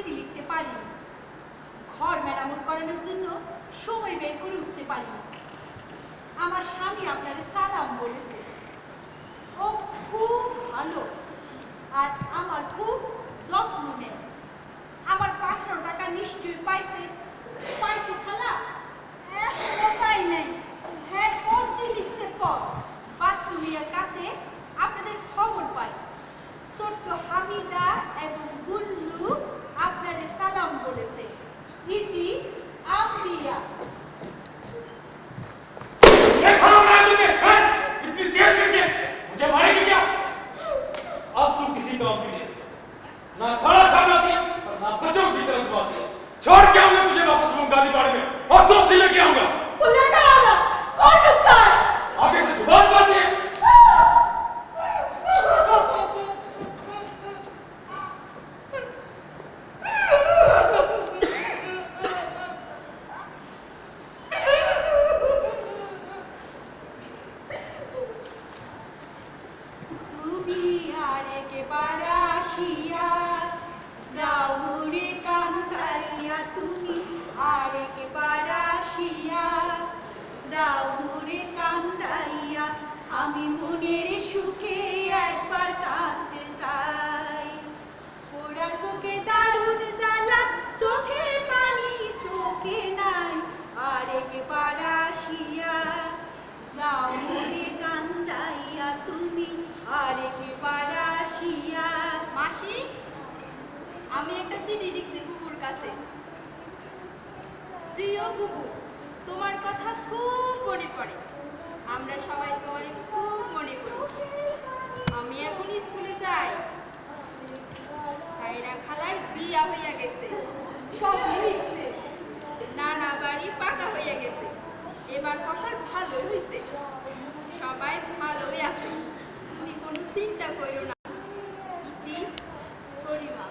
চিঠি লিখতে পারিনি, ঘর মেরামত করানোর জন্য সময় বের করে উঠতে পারিনি। আমার স্বামী আপনার সালাম বলেছে, ও খুব ভালো আর আমার খুব যত্ন নেয়। আমার 15 টাকা নিশ্চয়ই পাইছে। পাইছে খালা? এখনো পাই নাই। হ্যাঁ, পত্রে লিখছে পর বাসুমিয়ার কাছে আপনাদের খবর পাই। ছোট্ট হামিদা এবং গুল্লু আপনাদের সালাম বলেছে। ইতি আম্বিয়া। इतनी तेज कैसे? मुझे मारेगी क्या? अब तू किसी काम की नहीं, ना खाना छाना दिया और ना बच्चों की तरह सुना दिया। छोड़ के आऊंगा तुझे वापस बंगाली बाड़ में और दोस्ती लेके आऊंगा। लेकर आऊंगा? कौन रुकता है? आगे से जुबान चलती है। আমি মনের সুখে একবার কাঁদতে চাই। ওরা চোখে দারুণ জ্বালা, চোখের পানি চোখে নাই। আরেকবার আসিয়া যাও মনে কান্দাইয়া তুমি, আরেকবার আসিয়া। মাসি, আমি একটা চিঠি লিখছি বুবুর কাছে। প্রিয় বুবু, তোমার কথা খুব মনে পড়ে। আমরা সবাই তোমার খুব মনে করি। আমি এখন স্কুলে যাই। সাইরা খালার বিয়া হইয়া গেছে, সবই লিখছে। নানা বাড়ি পাকা হইয়া গেছে। এবার ফসল ভালোই হয়েছে, সবাই ভালোই আছে। তুমি কোনো চিন্তা করো না। ইতি করিমা।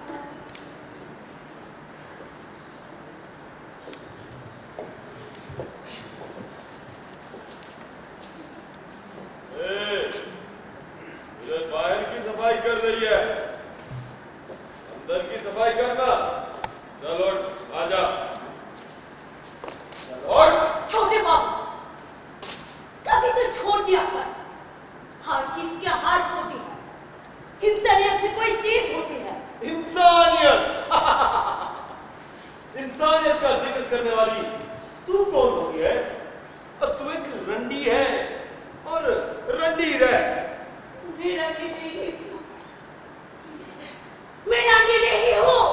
बाहर की सफाई कर रही है, अंदर की सफाई करना। चलो आजा। छोटे बाबू, कभी तो छोड़ दिया कर। हर चीज के हाथ होती है, इंसानियत भी कोई चीज होती है। इंसानियत इंसानियत का जिक्र करने वाली तू कौन होती है? और तू एक रंडी है और रंडी रह। मेरा नहीं हूँ, मेरा नहीं हूँ,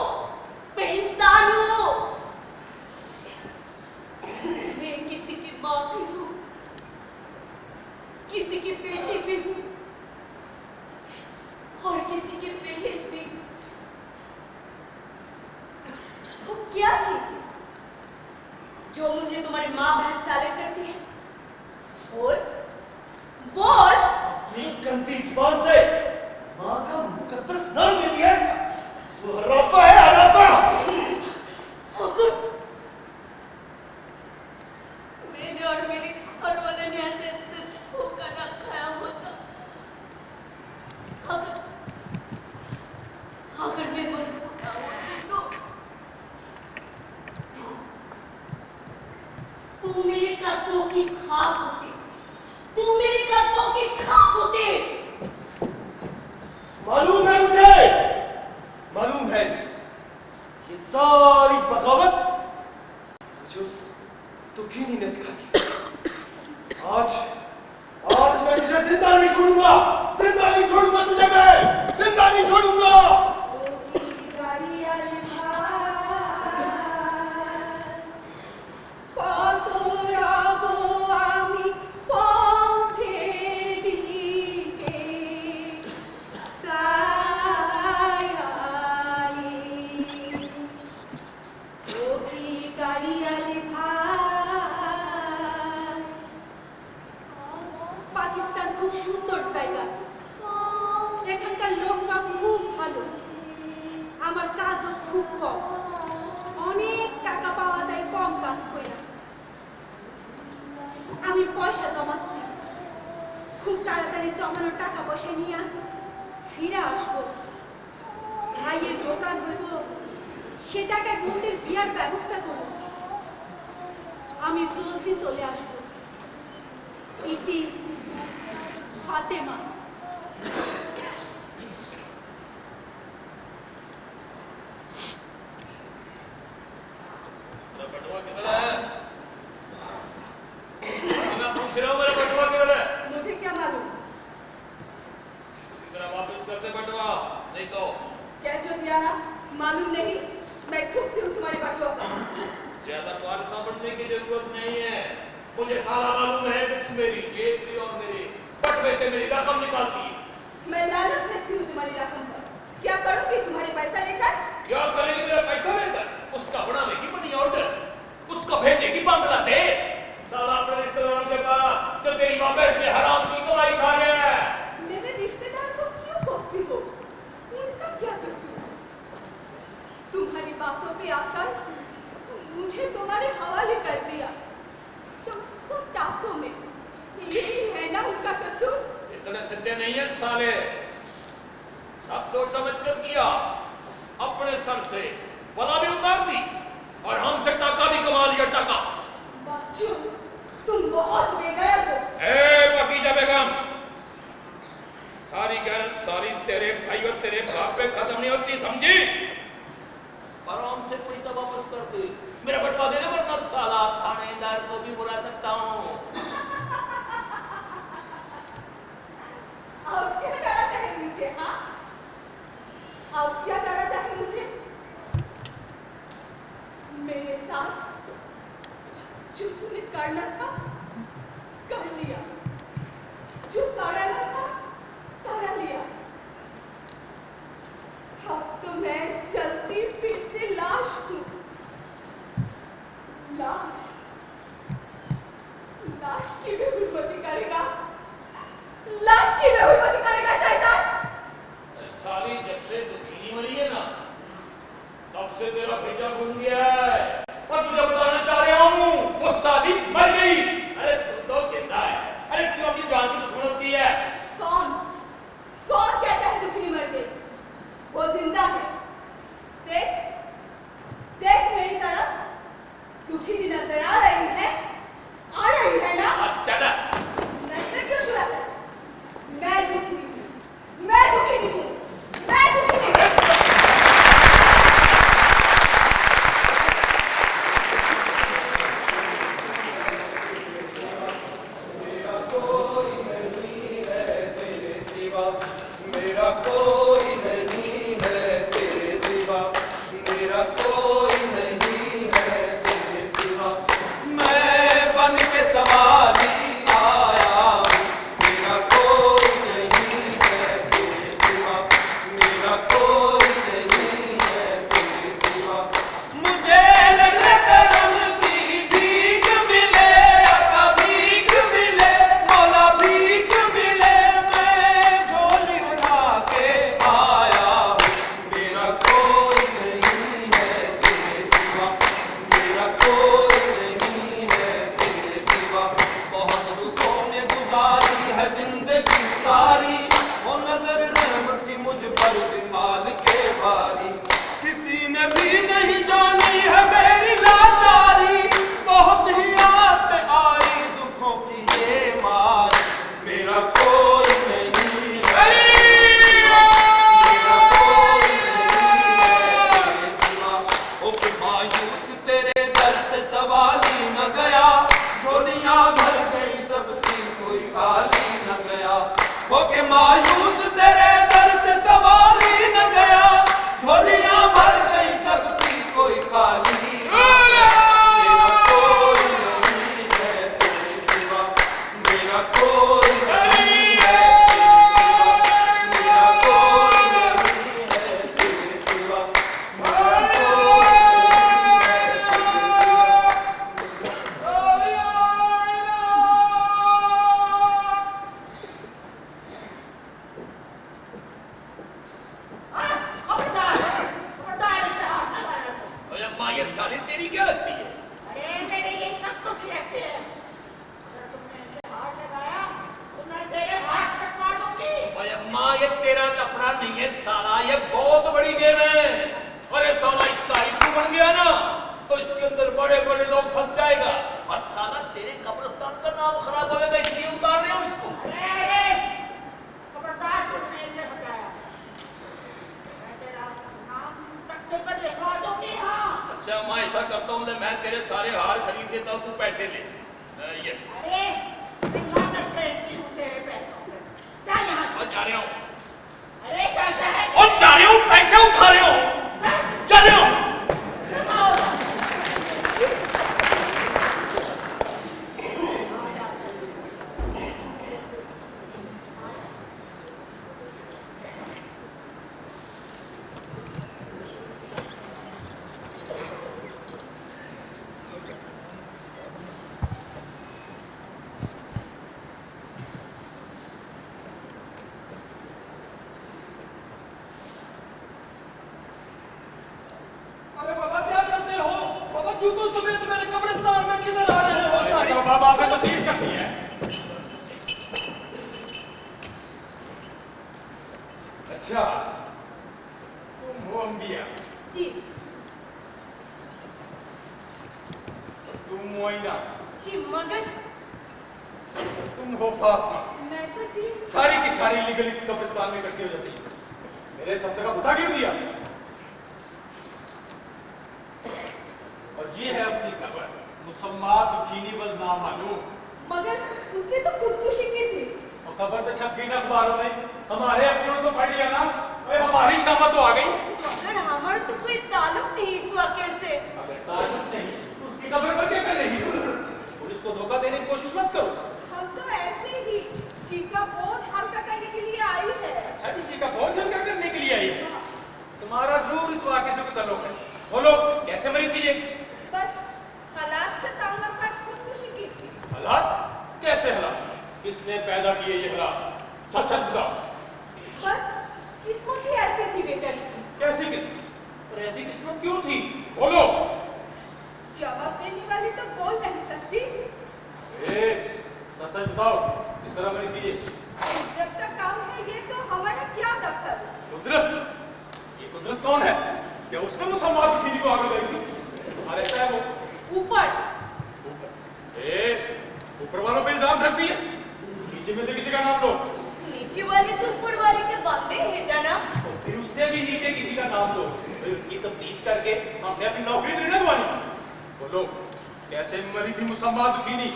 मैं इंसान हूँ। मैं किसी की माँ भी हूँ, किसी की बेटी भी हूँ और किसी की बहन भी। वो क्या चीज है जो मुझे तुम्हारी माँ बहन से अलग करती है? बोल बोल। कंती जुबान से माँ का मुकद्दस नाम लेती है। तू हराफा है, हराफा। मैंने और मेरे घर वाले ने ऐसे धोखा ना खाया होता। अगर मैं मजबूत होती तो तू मेरे कदमों की खाक होती, तू मेरे कदमों की खाक होती। मालूम है मुझे, मालूम है ये सारी बगावत मुझे उस दुखीनी ने सिखाई। आज आज मैं तुझे जिंदा नहीं छोड़ूंगा, जिंदा नहीं छोड़ूंगा तुझे, मैं जिंदा नहीं छोड़ूंगा। পাকিস্তান খুব সুন্দর জায়গা, এখানকার লোকরা খুব ভালো, আমার কাজও খুব কম, অনেক টাকা পাওয়া যায় কম কাজ করে। আমি পয়সা জমাচ্ছি, খুব তাড়াতাড়ি জমানো টাকা পয়সা নিয়ে ফিরে আসবো। ভাইয়ের দোকান হইব সেটাকে বোনদের বিয়ার ব্যবস্থা করুন। আমি জলদি চলে আসবো। ইতি ফাতেমা। बटुआ किधर है? मैं पूछ रहा हूँ मेरा बटुआ किधर है? मुझे क्या मालूम? इतना वापस कर दे बटुआ, नहीं तो क्या जो दिया ना मालूम नहीं, मैं थूकती हूँ तुम्हारे बटुआ पर। ज्यादा पारसा बनने की जरूरत नहीं है। मुझे सारा मालूम है कि तुम मेरी जेब से और मेरे बटुए से मेरी रकम निकालती है। मैं लालच भेजती हूँ तुम्हारी रकम पर। क्या करूँगी तुम्हारे पैसा लेकर? क्या करेगी मेरा पैसा लेकर? उसका बनावेगी मनी ऑर्डर, उसको भेजेगी बांग्लादेश। साला अपने रिश्तेदारों के पास जो तेरी माँ बैठ के हराम की कमाई खा रहे हैं। मेरे रिश्तेदार को क्यों कोसती हो? उनका क्या कसूर? तुम्हारी बातों पे आकर मुझे तुम्हारे हवाले कर दिया। 400 टाकों में यही है ना उनका कसूर? इतने सीधे नहीं है साले। सब सोच समझ कर किया। अपने सर से बला भी उतार दी और हमसे टाका भी कमा लिया। टाका बच्चों, तुम बहुत बेगैरत हो। ए पकीजा बेगम, सारी गैरत सारी तेरे भाई और तेरे बाप पे खत्म नहीं होती, समझी? आराम से पैसा वापस कर दे, मेरा बटवा दे दे, वरना साला थानेदार को भी बुला सकता हूँ। अब क्या डराता है मुझे? हाँ, अब क्या डराता है मुझे? मेरे साथ जो तुम्हें करना था कर लिया, जो कराना था करा लिया। अब तो मैं चलती फिरती लाश हूँ। लाश लाश की भी हुर्मती करेगा, लाश की भी हुर्मती करेगा शैतान। साली जब से दुखी मरी है ना, तब से तेरा बेटा घूम गया है। और तुझे बताना चाह रहा हूँ, वो साली मर गई। अरे तू तो जिंदा है। अरे क्यों अपनी जान की दुश्मन होती है? कौन कौन कहता है दुखनी मर गई? वो जिंदा है। देख देख मेरी तरफ, दुखी नजर आ रही है ना? अच्छा ना, नजर क्यों चुराता है? मैं दुखी नहीं हूँ, मैं दुखी नहीं हूँ, मैं दुखी नहीं हूँ। मेरा कोई नहीं है तेरे सिवा, मेरा कोई नहीं है तेरे सिवा। मैं बन के सवारी आया हूँ, मेरा कोई नहीं है तेरे सिवा, मेरा कोई नहीं है तेरे सिवा। मुझे लगने करम की भीख मिले, आका भीख मिले, मौला भीख मिले, मैं झोली उठा के आया हूँ। मेरा कोई नहीं है तेरे सिवा, मेरा कोई नहीं है तेरे सिवा। बहुत दुखों ने गुजारी है जिंदगी सारी, वो नजर रहमती मुझ पर बिमाल के बारी। किसी ने भी नहीं जानी है मेरी लाचारी, बहुत ही आस से आई दुखों की ये मार। मेरा कोई नहीं है, मेरा कोई नहीं है तेरे सिवा। ओ कि मायूस तेरे दर से सवाल ही न गया, झोलियां भर गई सबकी कोई खाली न गया। ओ कि मायूस तेरे दर से सवाल ही न गया, झोलियां भर गई सबकी कोई अच्छा मैं ऐसा करता हूँ, मैं तेरे सारे हार खरीद देता हूँ, तू पैसे ले। ये अरे मैं लागत करती हूँ तेरे पैसों पे। जा यहाँ से। और जा रहा हूँ, अरे कैसा है? और जा रहे हूँ, पैसे उठा रहे हो, जा रहे हो। अरे बाबा क्या करते हो? बाबा जूतों समेत मेरे कब्रिस्तान में किधर आ रहे हो? अच्छा बाबा आपने तो तेज कर दी है। अच्छा तुम हो अंबिया, जी तुम मोइना, जी मगर तुम हो फातिमा। मैं तो जी सारी की सारी लीगल इस कब्रिस्तान में इकट्ठी हो जाती है। मेरे शब्द का पता क्यों दिया? और ये है उसकी कब्र, मुसम्मात दुखीनी वल नामालूम। मगर उसने तो खुदकुशी की थी। और खबर तो छप गई ना अखबारों में, हमारे अफसरों को पढ़ लिया ना, अरे हमारी शामत तो आ गई। मगर हमारा तो कोई ताल्लुक नहीं इस वाक़े से। अगर ताल्लुक नहीं तो उसकी खबर पर क्या कर रही हो? पुलिस को धोखा देने की कोशिश मत करो। हम तो ऐसे ही जी का बोझ हल्का करने के लिए आई है। अच्छा जी का बोझ हल्का करने के लिए आई है। तुम्हारा जरूर इस वाक़े से कोई ताल्लुक है। बोलो कैसे मरी थी ये? बस हालात से तंग आकर खुदकुशी की थी। हालात? कैसे हालात? किसने पैदा किए ये हालात? सच सच बताओ। बस किस्मत ही ऐसी थी बेचारी की। कैसी किस्मत? और ऐसी किस्मत क्यों थी? बोलो। जवाब देने वाली तो बोल नहीं सकती। सच सच बताओ, किस तरह मरी थी ये? जब तक काम है ये तो हमारा क्या दखल। कुदरत? ये कुदरत कौन है? क्या उसने मुसम्मात दुखीनी को आग लगाई थी? कहाँ रहता है वो? ऊपर ऊपर वालों पे इल्जाम रख दिए। नीचे में से किसी का नाम लो। नीचे वाले तो ऊपर वाले के बंदे हैं जनाब। तो फिर उससे भी नीचे किसी का नाम लो। फिर उनकी तफ्तीश करके हमने अपनी नौकरी तो नहीं लगवानी। बोलो कैसे मरी थी मुसम्मात दुखीनी?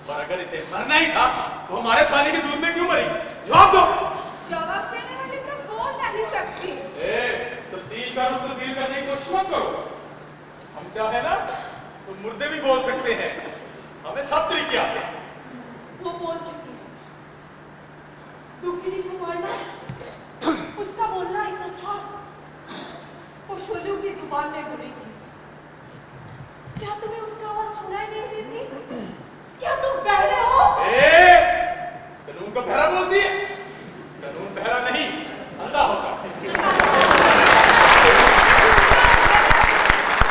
पर अगर इसे मरना ही था तो हमारे थाने के दूध में क्यों मरी? जवाब दो। जवाब देने वाली तो बोल नहीं सकती। तफ्तीश और उसको डील करने की कोशिश मत करो। हम चाहे ना तो मुर्दे भी बोल सकते हैं। हमें सब तरीके आते हैं। वो बोल चुकी है। दुखिनी को मारना उसका बोलना ही तो था। वो शोलू की जुबान में बोली थी। क्या तुम्हें उसका आवाज सुनाई नहीं देती? क्या तुम बहरे हो? कानून को बहरा बोलती है? कानून बहरा नहीं, अंधा होता है।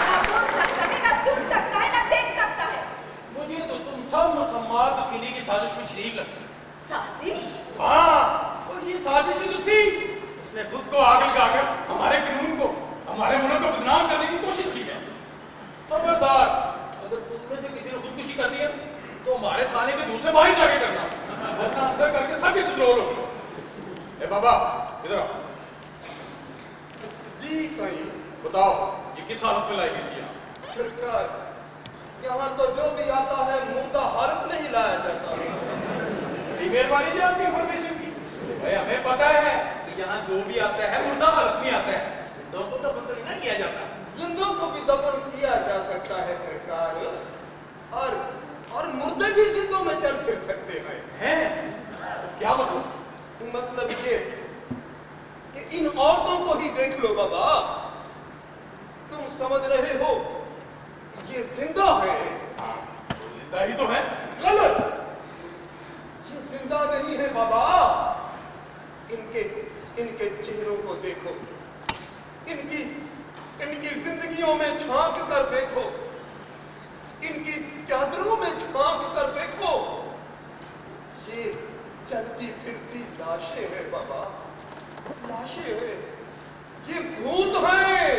ना बोल सकता है, ना सुन सकता है, ना देख सकता है। मुझे तो तुम सब मुसम्मात दुखीनी की साजिश में शरीक लगती है। साजिश? हाँ, और ये साजिश ही तो थी। उसने खुद को आग लगाकर हमारे कानून को, हमारे मुल्क को बदनाम करने की कोशिश की है। खबरदार, अगर तुम में से किसी ने खुदकुशी कर लिया तो हमारे थाने के दूसरे बाहर जाके करना, वरना अंदर करके सब एक्सप्लोर होगी। ए बाबा इधर आओ। जी साईं। बताओ ये किस हालत में लाई गई है? सरकार, यहाँ तो जो भी आता है मुर्दा हालत में ही लाया जाता है। बड़ी मेहरबानी जी आपकी इंफॉर्मेशन की। भाई हमें पता है कि यहाँ जो भी आता है मुर्दा हालत में आता है। जिंदों को दफन तो नहीं किया जाता। जिंदों को भी दफन किया जा सकता है सरकार, और मुर्दे भी जिंदों में चल फिर सकते हैं। हैं? क्या मतलब? मतलब ये कि इन औरतों को ही देख लो बाबा। तुम समझ रहे हो ये जिंदा है? तो जिंदा ही तो है। गलत, ये जिंदा नहीं है बाबा। इनके चेहरों को देखो, इनकी जिंदगियों में झांक कर देखो, इनकी चादरों में झांक कर देखो। ये चलती फिरती लाशें हैं बाबा, लाशें हैं। ये भूत हैं,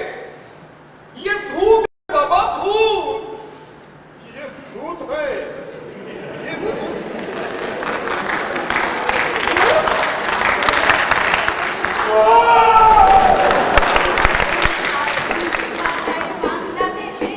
ये भूत है बाबा, भूत। ये भूत है, ये भूत। बांग्लादेशे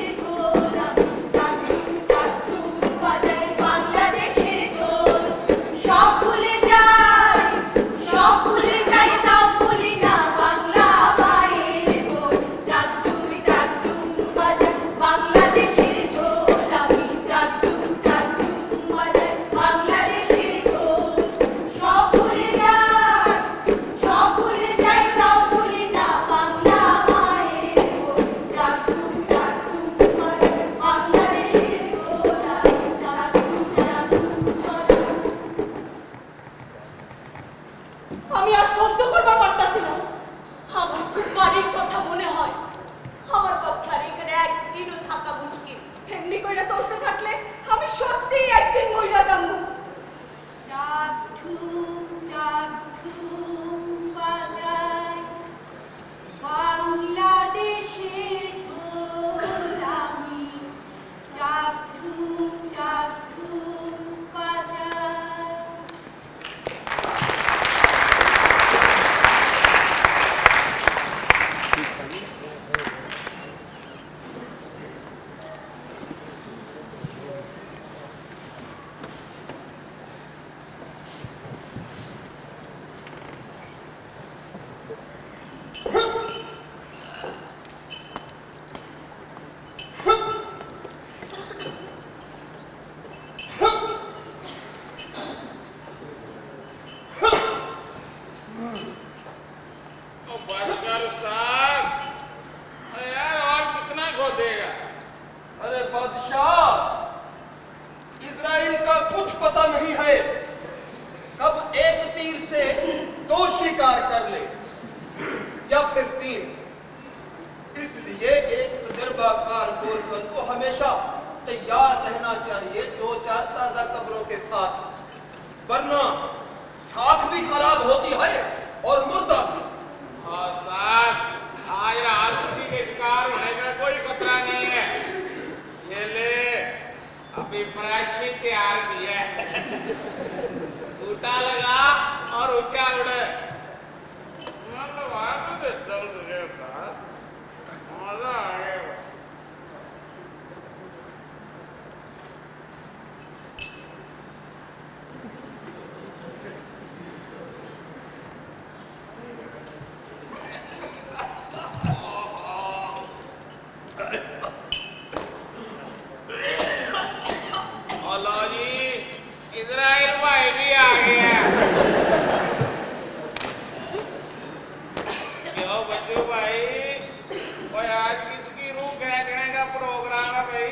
तजर्बाकार गोलकंद को हमेशा तैयार रहना चाहिए 2-4 ताजा कब्रों के साथ, वरना साख भी खराब होती है और मुर्दा भी। उस्ताद, आज राजनीति के शिकार होने का कोई खतरा नहीं है। ये ले, अभी प्रायश्चित तैयार किया है। सूटा लगा और ऊंचा उड़े। मतलब आप तो चल तुझे मजा आएगा। इजराइल भाई भी आ गया। क्यों बच्चू भाई, कोई आज किसकी रूह खींचने का प्रोग्राम है भाई?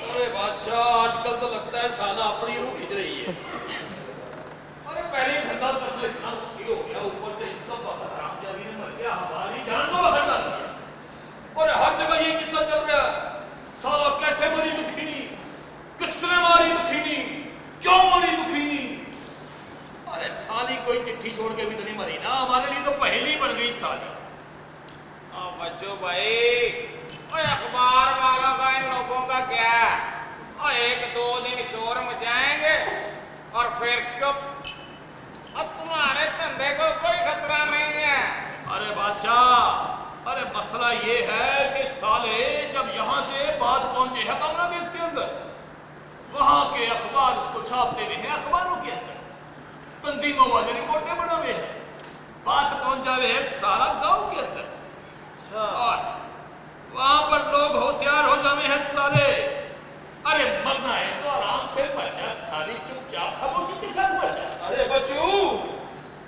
अरे बादशाह, आजकल तो लगता है साला अपनी रूह खींच रही है। अरे पहले धंधा कत्ल इतना मुश्किल हो गया, ऊपर से इसका हरामजादी ने मर गया, हमारी जान को बखर डाल दिया। और हर जगह ये किस्सा चल रहा है, साला कैसे मरी दुखीनी, किसने मारी दुखीनी, क्यों मरी दुखीनी। अरे साली कोई चिट्ठी छोड़ के भी तो नहीं मरी ना, हमारे लिए तो पहले ही बन गई साली। बच्चू भाई, ओए अखबार वालों का इन लोगों का क्या है? और 1-2 दिन शोर मचाएंगे और फिर चुप। अब तुम्हारे धंधे को कोई खतरा नहीं है। अरे बादशाह, अरे मसला ये है कि साले जब यहाँ से बात पहुंचे है बांग्लादेश के अंदर, वहां के अखबार उसको छापते हुए हैं अखबारों के अंदर, तंजीमों वाले रिपोर्टें बना हुए हैं, बात पहुंच जावे है सारा गांव के अंदर। और वहां पर लोग होशियार हो जावे हैं साले। अरे मरना है तो आराम से मर जा साली, चुपचाप खामोशी के साथ मर जा। अरे बच्चू,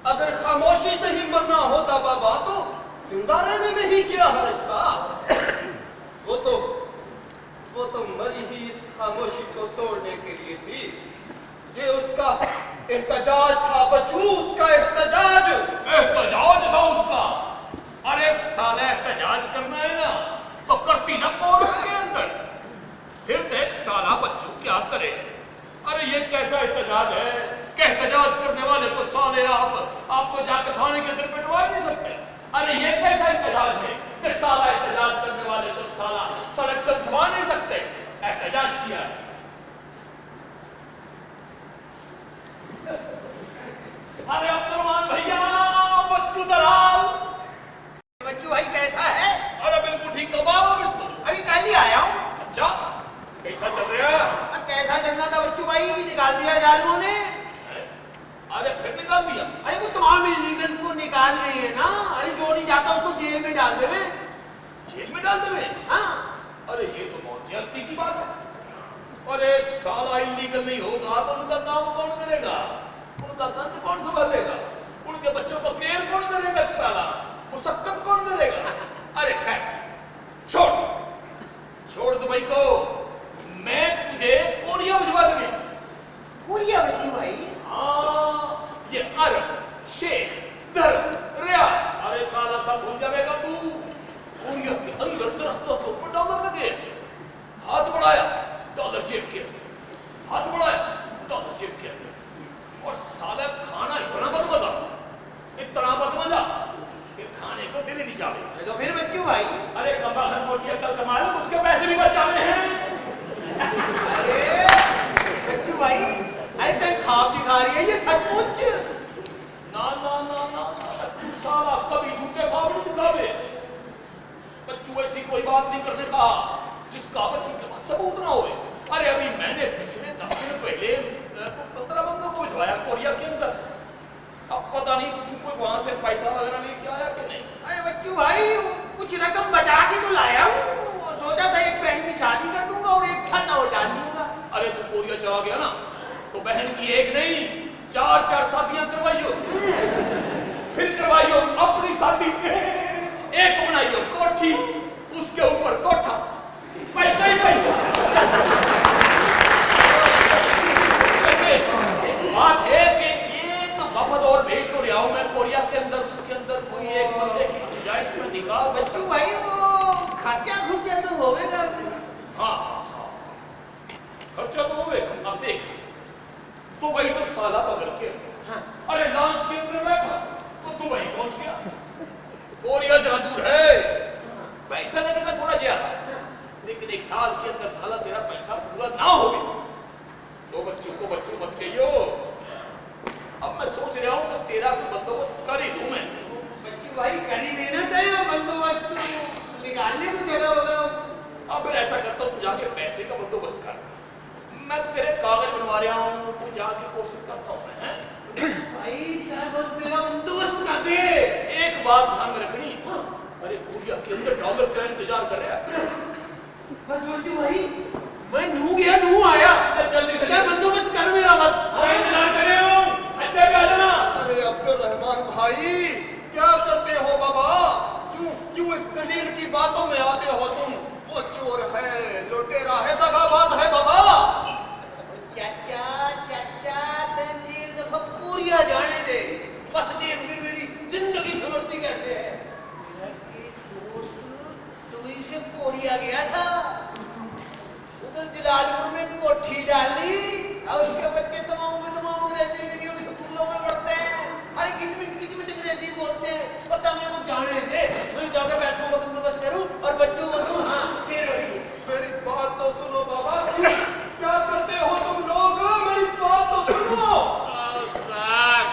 अगर खामोशी से ही मरना होता बाबा तो जिंदा रहने में ही क्या हर्ज था? वो तो मरी ही इस खामोशी को तोड़ने के लिए थी। ये उसका एहतजाज था बच्चू, उसका एहतजाज था उसका। अरे साले एहतजाज करना है ना तो करती ना कोर्ट के अंदर, फिर देख साला बच्चू क्या करे। अरे ये कैसा एहतजाज है कि एहतजाज करने वाले को साले आपको जाकर थाने के अंदर पिटवा नहीं सकते। अरे ये कैसा एहतजाज है कि साला एहतजाज करने वाले को साला सड़क से उठवा नहीं सकते। एहतजाज किया है। अरे अब्दुलरहमान भैया, बच्चू दलाल। बच्चू भाई कैसा है? अरे बिल्कुल ठीक, कब आओ बिस्तर? अभी कल ही आया हूँ। अच्छा, कैसा चल रहा है? कैसा चलना था बच्चू भाई, निकाल दिया जालिमों ने। अरे फिर निकाल दिया? अरे वो तमाम इल्लीगल को निकाल रहे हैं ना। अरे जो नहीं जाता उसको जेल में डाल देवे। जेल में डाल देवे? हाँ। अरे ये तो बहुत ज्यादती की बात है। अरे साला इल्लीगल नहीं होगा तो उनका काम कौन करेगा, उनका दंड कौन संभालेगा, उनके बच्चों को केयर कौन करेगा, साला मुशक्कत कौन करेगा। अरे खैर छोड़ दुबई को, मैं तुझे कोरिया भिजवा दूंगा। कोरिया बच्चू भाई? हाँ, ये अरब, शेख, धर्म, रिया, अरे साला सब भूल जाएगा तू। कोरिया के अंदर दरख्तों के ऊपर डॉलर लगे, हाथ बढ़ाया डॉलर जेब के अंदर, हाथ बढ़ाया डॉलर जेब के अंदर। और साला खाना इतना बदमजा कि खाने को दिल नहीं चाहे। तो फिर बच्चू भाई? अरे कमाल मोटी अकल कमाल, उसके पैसे भी बचाने हैं। अरे बच्चू भाई, अरे तेरे ख्वाब दिखा रही है ये सचमुच? ना ना ना ना, तू साला कभी झूठे ख्वाब नहीं दिखावे। बच्चू ऐसी कोई बात नहीं करने का जिसका बच्चू के पास सबूत ना होए। अरे अभी मैंने पिछले 10 दिन पहले 15 बंदों को भिजवाया कोरिया के अंदर। अब पता नहीं कोई वहां से पैसा वगैरह लेके आया कि नहीं। अरे बच्चू भाई, कुछ रकम बचा के तो लाया हूँ। सोचा था एक बहन की शादी कर दूंगा और एक छत और डाल दूंगा। अरे तू कोरिया चला गया ना तो बहन की एक नहीं 4 शादियां करवाइयो, फिर करवाइयो अपनी शादी, एक बनाइयो कोठी, उसके ऊपर कोठा, पैसा ही पैसा। वैसे बात है कि एक वफद और भेज तो रहा हूं मैं कोरिया के अंदर, उसके अंदर कोई एक बंदे की गुंजाइश में निकाल। बच्चू भाई, वो खर्चा खुर्चा तो होगा। हाँ हाँ हाँ, खर्चा तो होगा। अब देख, तो वही तो साला बगल के, अरे लॉन्च के अंदर बैठा तो तू वहीं पहुंच गया। कोरिया जरा दूर है, पैसा लगेगा थोड़ा ज्यादा, लेकिन 1 साल के अंदर साला तेरा पैसा पूरा ना हो गया तो बच्चों को बच्चों मत कहियो। अब मैं सोच रहा हूँ कि तेरा भी बंदोबस्त कर ही दूं मैं। बच्चू भाई कर ही देना चाहिए बंदोबस्त, निकालने को जगह होगा। अब फिर ऐसा करता हूँ, तू जाके पैसे का बंदोबस्त कर, मैं तेरे कागज बनवा रहा हूँ, तू जाके कोशिश करता हूँ मैं। भाई क्या बस मेरा बंदोबस्त कर दे। एक बात ध्यान में रखनी, अरे कोरिया के अंदर डॉलर का इंतजार कर रहा है। बस बच्चू भाई मैं नू गया नू आया, जल्दी से क्या बंदोबस्त कर मेरा बस। मैं इंतजार कर रहा हूँ, अड्डे पे आ जाना। अरे अब्दुल रहमान भाई क्या करते हो बाबा? क्यों इस दलील की बातों में आते हो तुम? वो चोर है, लुटेरा है, दगाबाज है बाबा। चाचा चाचा तंजीर दफा कोरिया जाने दे, बस देख फिर मेरी जिंदगी समझती कैसे है। मेरा एक दोस्त दुबई से कोरिया गया था, उधर जलालपुर में कोठी डाली और उसके बच्चे तमाम अंग्रेजी मीडियम स्कूलों में पढ़ते हैं। अरे किचमिच अंग्रेजी बोलते हैं, और तब मेरे को जाने दे, मैं जाकर पैसों का बंदोबस्त करूं और बच्चों को दूं। हाँ फिर वही मेरी बात तो सुनो बाबा, क्या करते हो तुम लोग? मेरी बात तो सुनो। उस्ताद,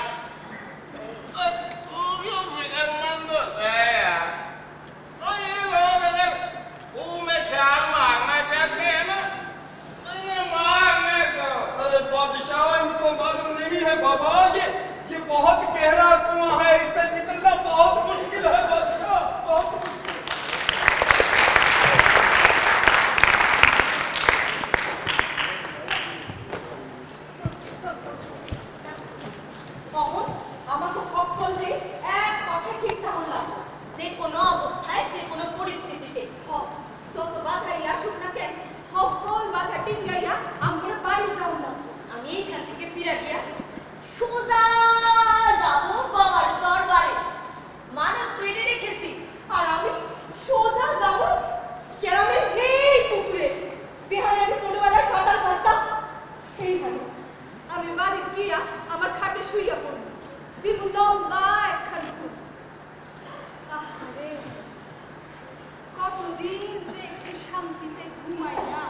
तू क्यों फिक्रमंद होता है यार? और ये लोग अगर मुंह में चार मारना चाहते हैं ना, तो इन्हें मारने दो। अरे बादशाह, इनको मालूम नहीं है बाबा, ये बहुत गहरा कुआं है, इससे निकलना बहुत मुश्किल है बादशाह, बहुत मुश्किल। কখন আমাকে কখন রে এক কথা ঠিক তাহলে যে কোনো অবস্থায় যে কোনো পরিস্থিতিতে যত বাধাই আসুক না কেন, সকল বাধা টিঙ্গাইয়া আমরা বাড়ি যাও না। আমি এখান থেকে ফিরে গিয়া সোজা যাবো বাবার দরবারে, মানব তৈরি রেখেছি। আর আমি সোজা যাব গ্রামের এই পুকুরে, যেখানে আমি ছোটবেলায় সাঁতার কাটতাম। সেইখানে আমি বাড়ি গিয়া আমার খাটে শুইয়া পড়ব, দিব লম্বা একখানি ঘুম। আহারে, কতদিন যে একটু শান্তিতে ঘুমাই না।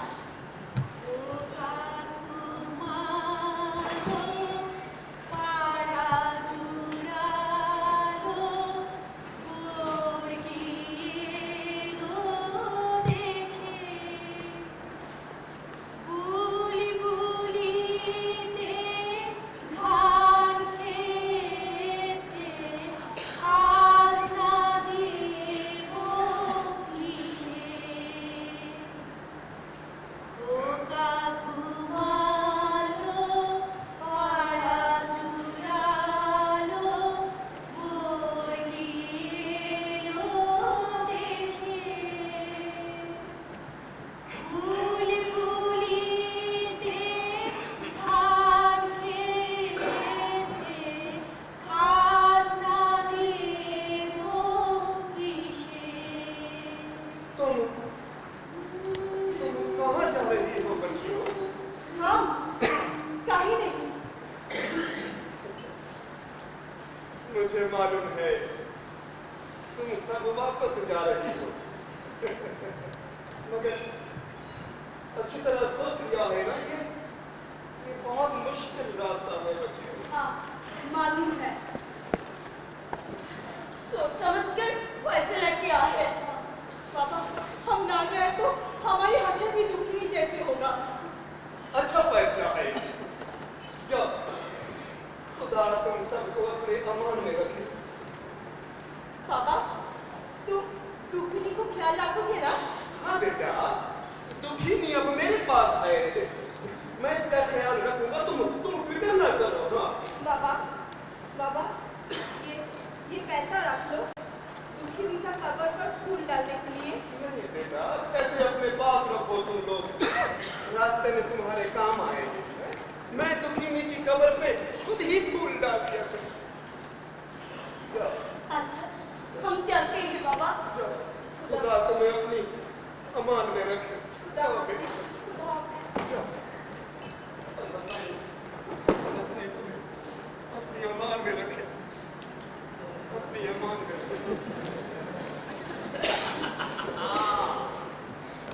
मुझे मालूम है तुम सब वापस जा रही हो, मगर अच्छी तरह सोच लिया है ना, ये बहुत मुश्किल रास्ता है बच्चे। हाँ, मालूम है। सोच समझकर वैसे लड़के आए। पापा, हम ना गए तो हमारी हशर भी दुखी जैसे होगा। अच्छा फैसला है, जब खुदा तुम सबको अपने अमान में रखे। पापा, तुम दुखनी को ख्याल रखोगे ना? हाँ बेटा, दुखी अब मेरे पास है, मैं इसका ख्याल रखूंगा, तुम फिक्र ना करो। हाँ बाबा, ये पैसा रख लो, दुखी का कबर पर फूल डालने के लिए। नहीं बेटा, पैसे अपने पास रखो तुम लोग, रास्ते में तुम्हारे काम आएंगे। मैं दुखी की कब्र पे खुद ही फूल डाल दिया करूं। अच्छा, हम चलते हैं बाबा। खुदा तुम्हें अपनी अमान में रखे। जाओ बेटी, जाओ। अल्लाह सही तुम्हें अपनी अमान में रखे, अपनी अमान में रखे।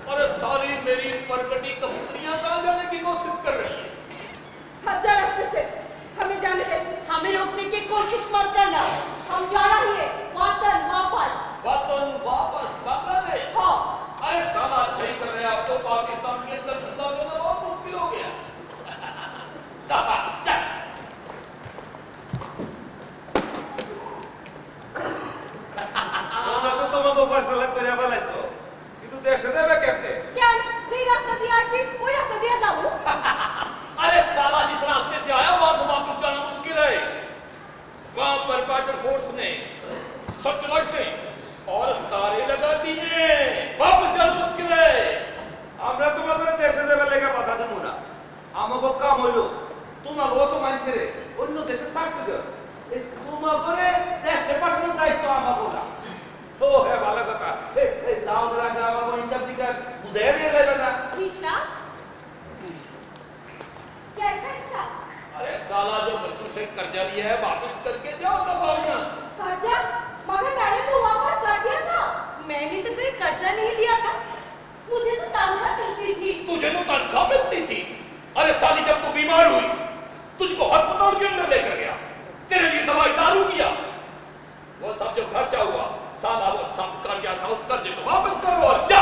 और सारी मेरी परकटी कबूतरियां कहाँ जाने की कोशिश कर रही है? हजा रास्ते से हमें जाने दे। हमें रोकने की कोशिश मत करना, हम जा रहे हैं वतन वापस। वतन वापस बांग्लादेश? हाँ। अरे साला अच्छा ही कर रहे हैं, आप तो पाकिस्तान के अंदर जिंदा करना बहुत मुश्किल हो गया। चल। আমরা তো তোমাকে ফয়সালা করে ফেলাইছো, কিন্তু দেশে যাবে কেমনে? কেন সেই রাস্তা দিয়ে আসি, ওই রাস্তা দিয়ে যাবো? अरे साला जिस रास्ते से आया वहां से वापस जाना मुश्किल है। वहां पर पार्टी फोर्स ने सर्च लाइटें और तारे लगा दिए, वापस जाना मुश्किल है। আমরা তোমাদের দেশে যাবে লেগে কথা দেব না, আমাকে কাম হইলো তোমাকে তো মানুষের অন্য দেশে চাকরি দাও, এই তোমাকে দেশে পাঠানোর দায়িত্ব আমাকে না। ও হ্যাঁ, ভালো কথা। এই যাও রাখা আমাকে হিসাব জিজ্ঞাস বুঝাই দিয়ে যাবে না। कृष्णा कैसा हिसाब? अरे साला जो बच्चों से कर्जा लिया है वापस करके जाओ दबाओ यहाँ से। कर्जा? मगर मैंने तो वापस कर दिया था। मैंने तो कोई कर्जा नहीं लिया था, मुझे तो तनख्वाह मिलती थी। तुझे तो तनख्वाह मिलती थी। अरे साली जब तू बीमार हुई तुझको अस्पताल के अंदर लेकर गया, तेरे लिए दवाई दारू किया, वो सब जो खर्चा हुआ साला वो सब कर्जा था, उस कर्जे को वापस करो और जा।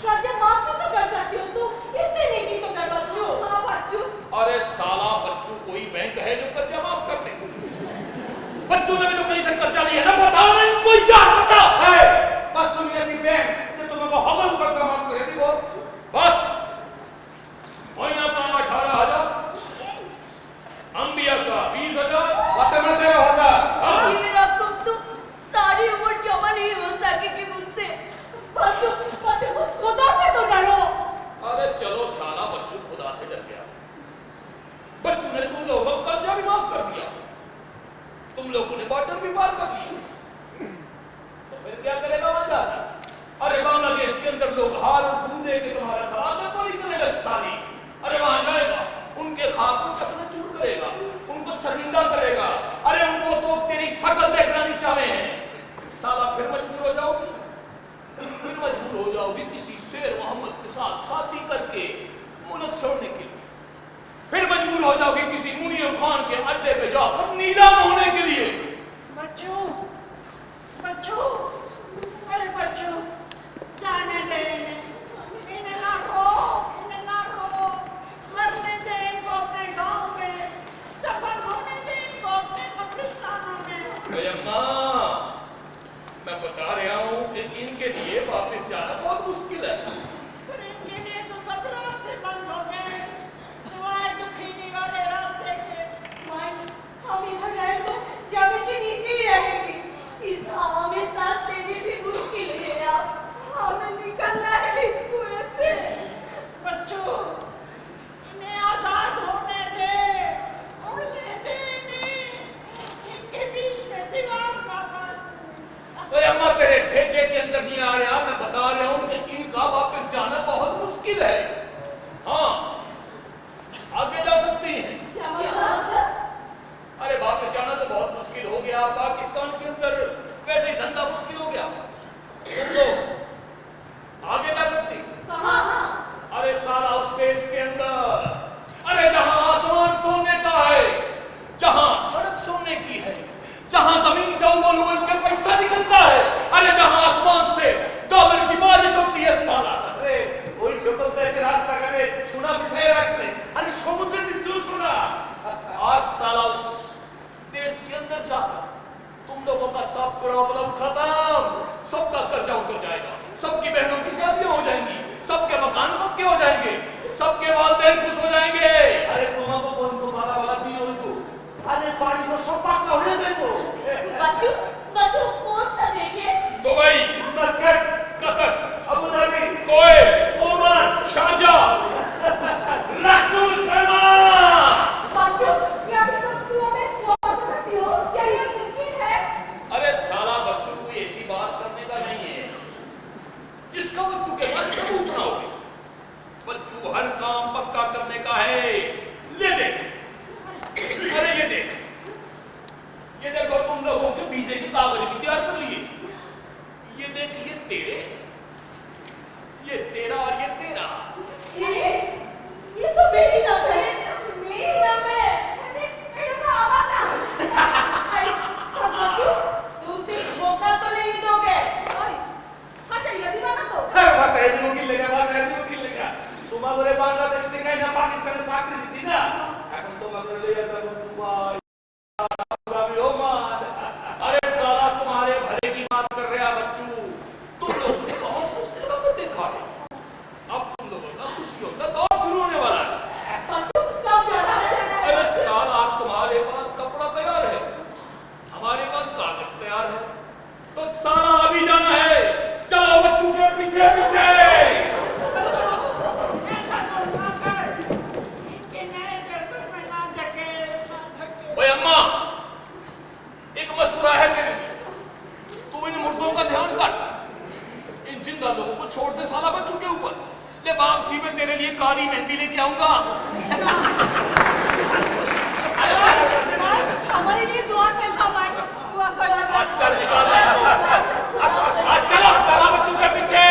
कर्जा माफ भी तो कर सकती हो, तू इतने नहीं की तो कर बच्चू। हाँ बच्चू। अरे साला बच्चू कोई बैंक है जो कर्जा माफ कर दे? बच्चू ने भी तो कहीं से कर्जा लिया ना, बताओ ना इनको यार, बता। बस सुनिए कि बैंक से तुम्हें हज़ार कर्जा माफ करे दी वो। बस महीना का 18,000, अंबिया का 20,000, बातें में 13,000। ये रकम तो सारी उम्र जमा नहीं हो सकेगी मुझसे। बच्चू बच्चू कुछ खुदा से तो डरो। अरे चलो साला बच्चू खुदा से डर गया, बच्चू ने तुम लोगों का कर्जा भी माफ कर दिया, तुम लोगों ने बॉर्डर भी पार कर लिया, तो फिर क्या करेगा वहां जाके? अरे बांग्लादेश के अंदर लोग हार घूमने के तुम्हारा सवाल में कोई करेगा साली। अरे वहां जाएगा, उनके खाब को चकना चूर करेगा, उनको शर्मिंदा करेगा। अरे उनको तो तेरी शकल देखना नहीं चाहे हैं। साला फिर मजबूर हो जाओगी, फिर मजबूर हो जाओगी किसी शेर मोहम्मद के साथ शादी करके मुल्क छोड़ने के लिए, फिर मजबूर हो जाओगी किसी मुनीम खान के अड्डे पे जाकर नीलाम होने के लिए। बच्चों, बच्चों, अरे बच्चों, जाने दे इन्हें ना खो, मरने से इनको अपने गांव में, दफन होने दे इनको अपने कब्रिस्तानों में। अम्मा, मैं बता रहा हूँ कि इनके लिए वापस जाना बहुत मुश्किल है। पर इनके लिए तो सब रास्ते बंद हो गए, सिवाय दुखीनी वाले रास्ते के। माई, हम इधर रहे तो जमीन के नीचे ही रहेंगे। इस हवा में सांस তোমাদের বাংলাদেশ থেকে না পাকিস্তানে চাকরি দিছি না এখন তোমাদের লইয়া যাব দুবাই আমি ওমান अरे साला तुम्हारे भले की बात कर रहा बच्चू तुम लोग ने बहुत मुश्किल वक्त देखा है अब तुम लोगों का खुशियों का दौर शुरू होने वाला है अरे साला तुम्हारे पास कपड़ा तैयार है हमारे पास कागज तैयार है तो सारा अभी जाना है चलो बच्चों के पीछे पीछे ऐसा तो ना कर कि नए घर में ना धके ओए अम्मा एक मशवरा है तेरे लिए तू इन मुर्दों का ध्यान कर इन जिंदा लोगों को छोड़ दे साला बच्चों के ऊपर ले वापसी में तेरे लिए काली मेहंदी लेके आऊंगा हमारे लिए दुआ करना भाई दुआ करना चल निकाल चलो साला बच्चों के पीछे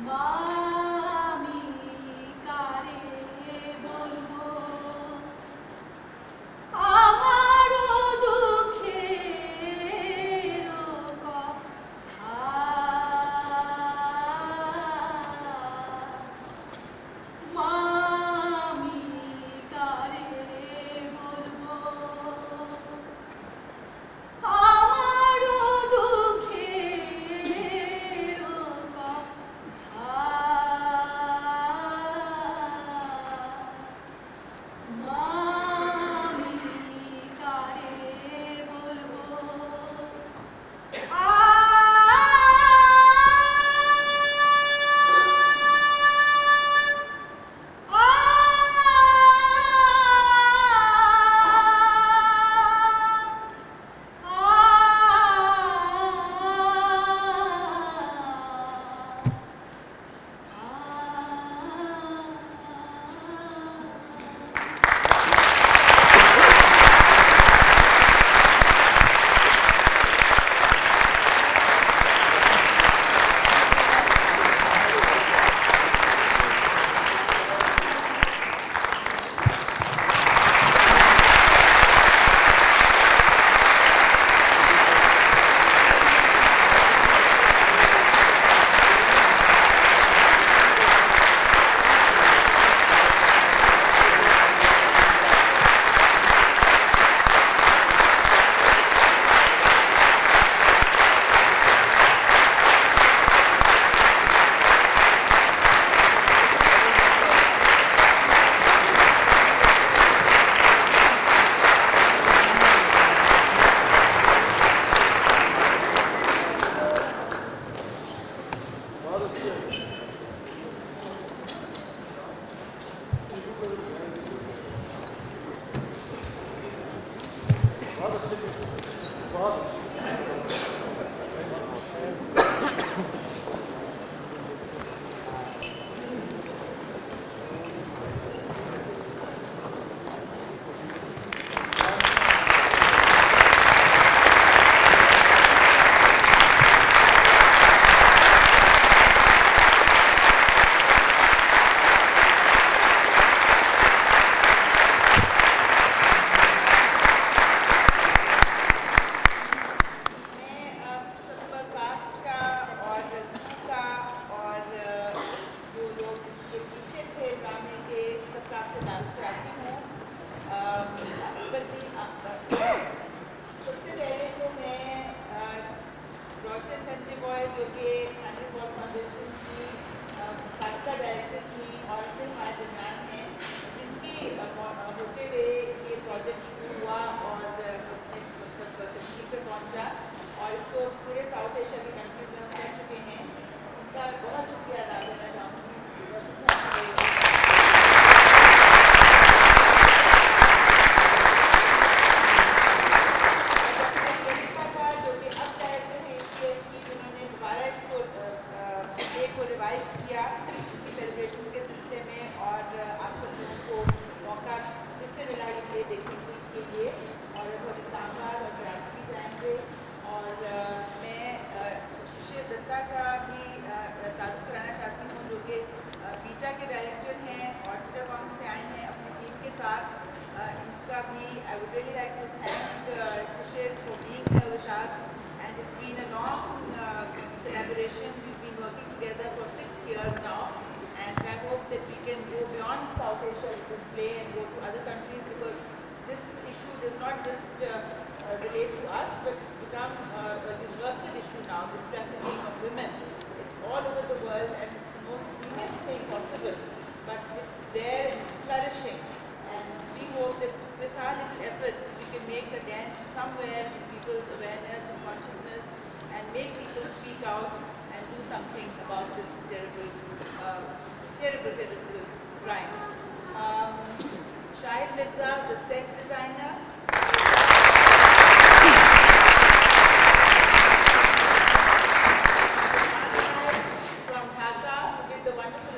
মামি কারে বলবো আমারও দুঃখের কথা মামি কারে বলবো আমারও দুঃখের কথা মামি কারে বলবো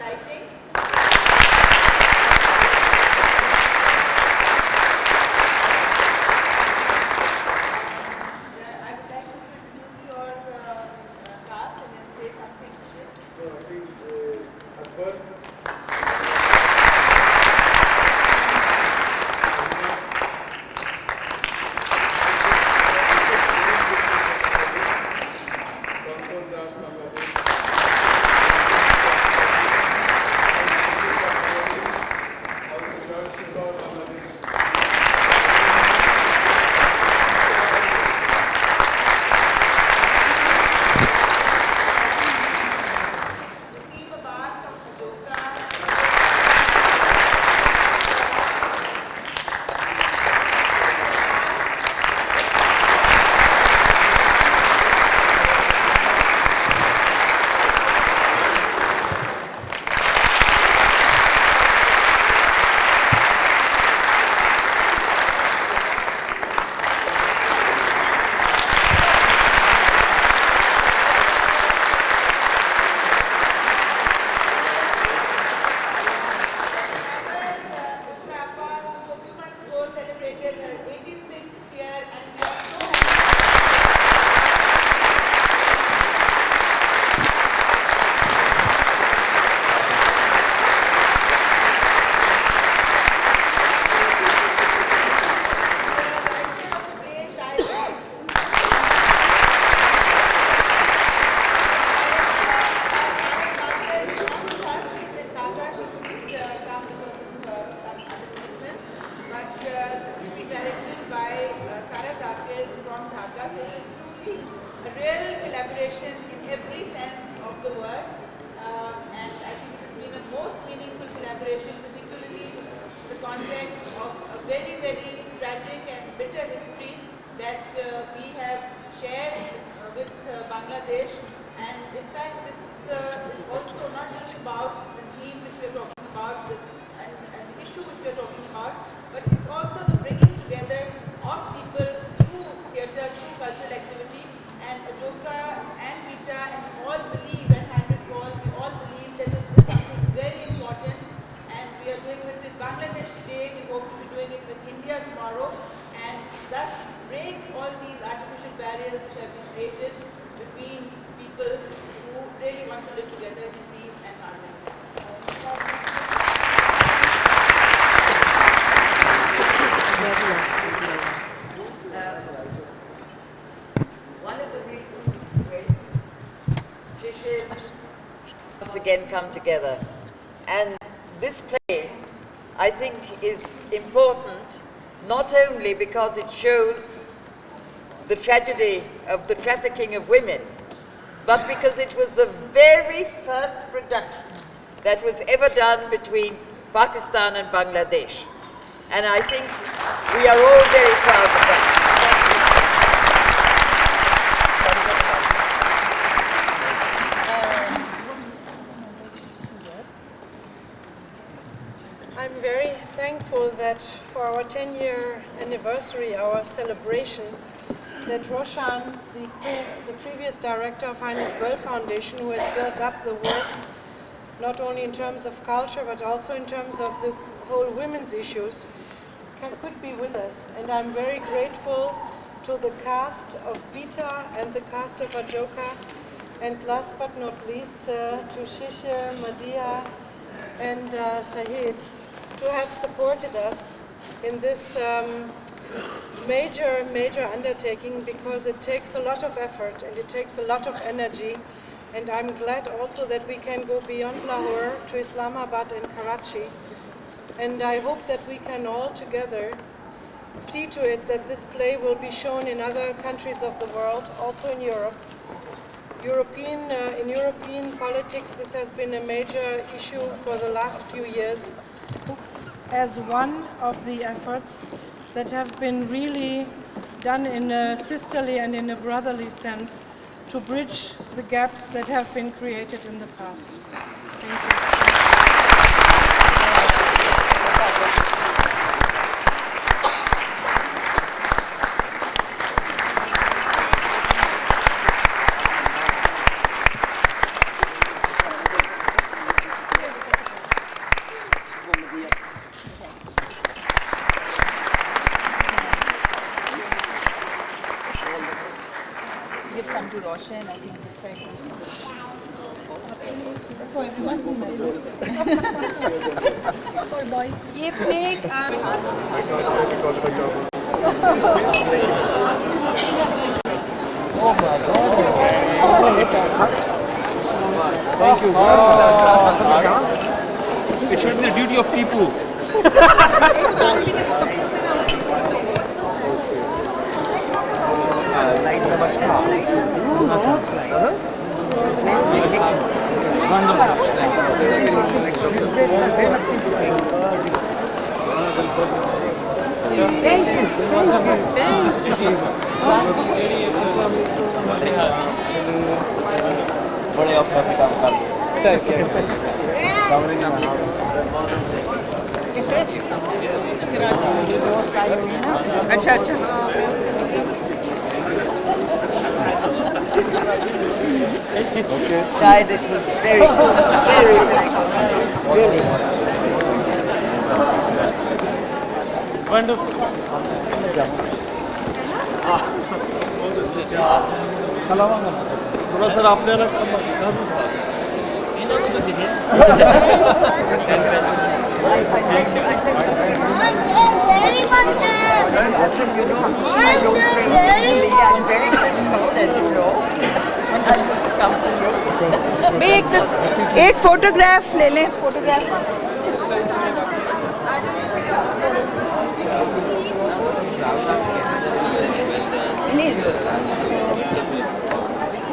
I think very, very tragic and bitter history that we have shared with Bangladesh. And in fact, this is also not just about the theme which we are talking about and the issue which we are talking about, but it's also the bringing together of people through theatre, through cultural activity. And Ajoka and Rita and we all believe, and Hybrid Ball, we all believe that this is something very important. And we are doing it with Bangladesh today, we hope to be doing it with India tomorrow. And thus break all these artificial barriers which have been created between people who really want to live together in peace and harmony. One of the reasons Shishir once again come together, and this play, I think, is important not only because it shows the tragedy of the trafficking of women, but because it was the very first production that was ever done between Pakistan and Bangladesh. And I think we are all very proud of that. I'm very thankful that for our 10-year anniversary, our celebration, that Roshan, the previous director of Heinrich Böll Foundation, who has built up the work, not only in terms of culture, but also in terms of the whole women's issues, could be with us. And I'm very grateful to the cast of Bita and the cast of Ajoka, and last but not least to Shishir, Madia and Shahid, to have supported us in this major undertaking, because it takes a lot of effort and it takes a lot of energy. And I'm glad also that we can go beyond Lahore to Islamabad and Karachi. And I hope that we can all together see to it that this play will be shown in other countries of the world, also in Europe. In European politics, this has been a major issue for the last few years, as one of the efforts that have been really done in a sisterly and in a brotherly sense to bridge the gaps that have been created in the past. Thank you. Give some to Roshan, I think this side. That's why we must be boys. Ye plate. Thank you very much. It should be the duty of Tipu. बड़े अफसर पे काम कर sir क्या किसे अच्छा अच्छा Shahid, it was very good, very good, really. Wonderful. थोड़ा सर आपने ना Very much. You know, I don't praise easily. I'm very critical, as you know. And come to you. मैं एक फोटोग्राफ ले लें, फोटोग्राफ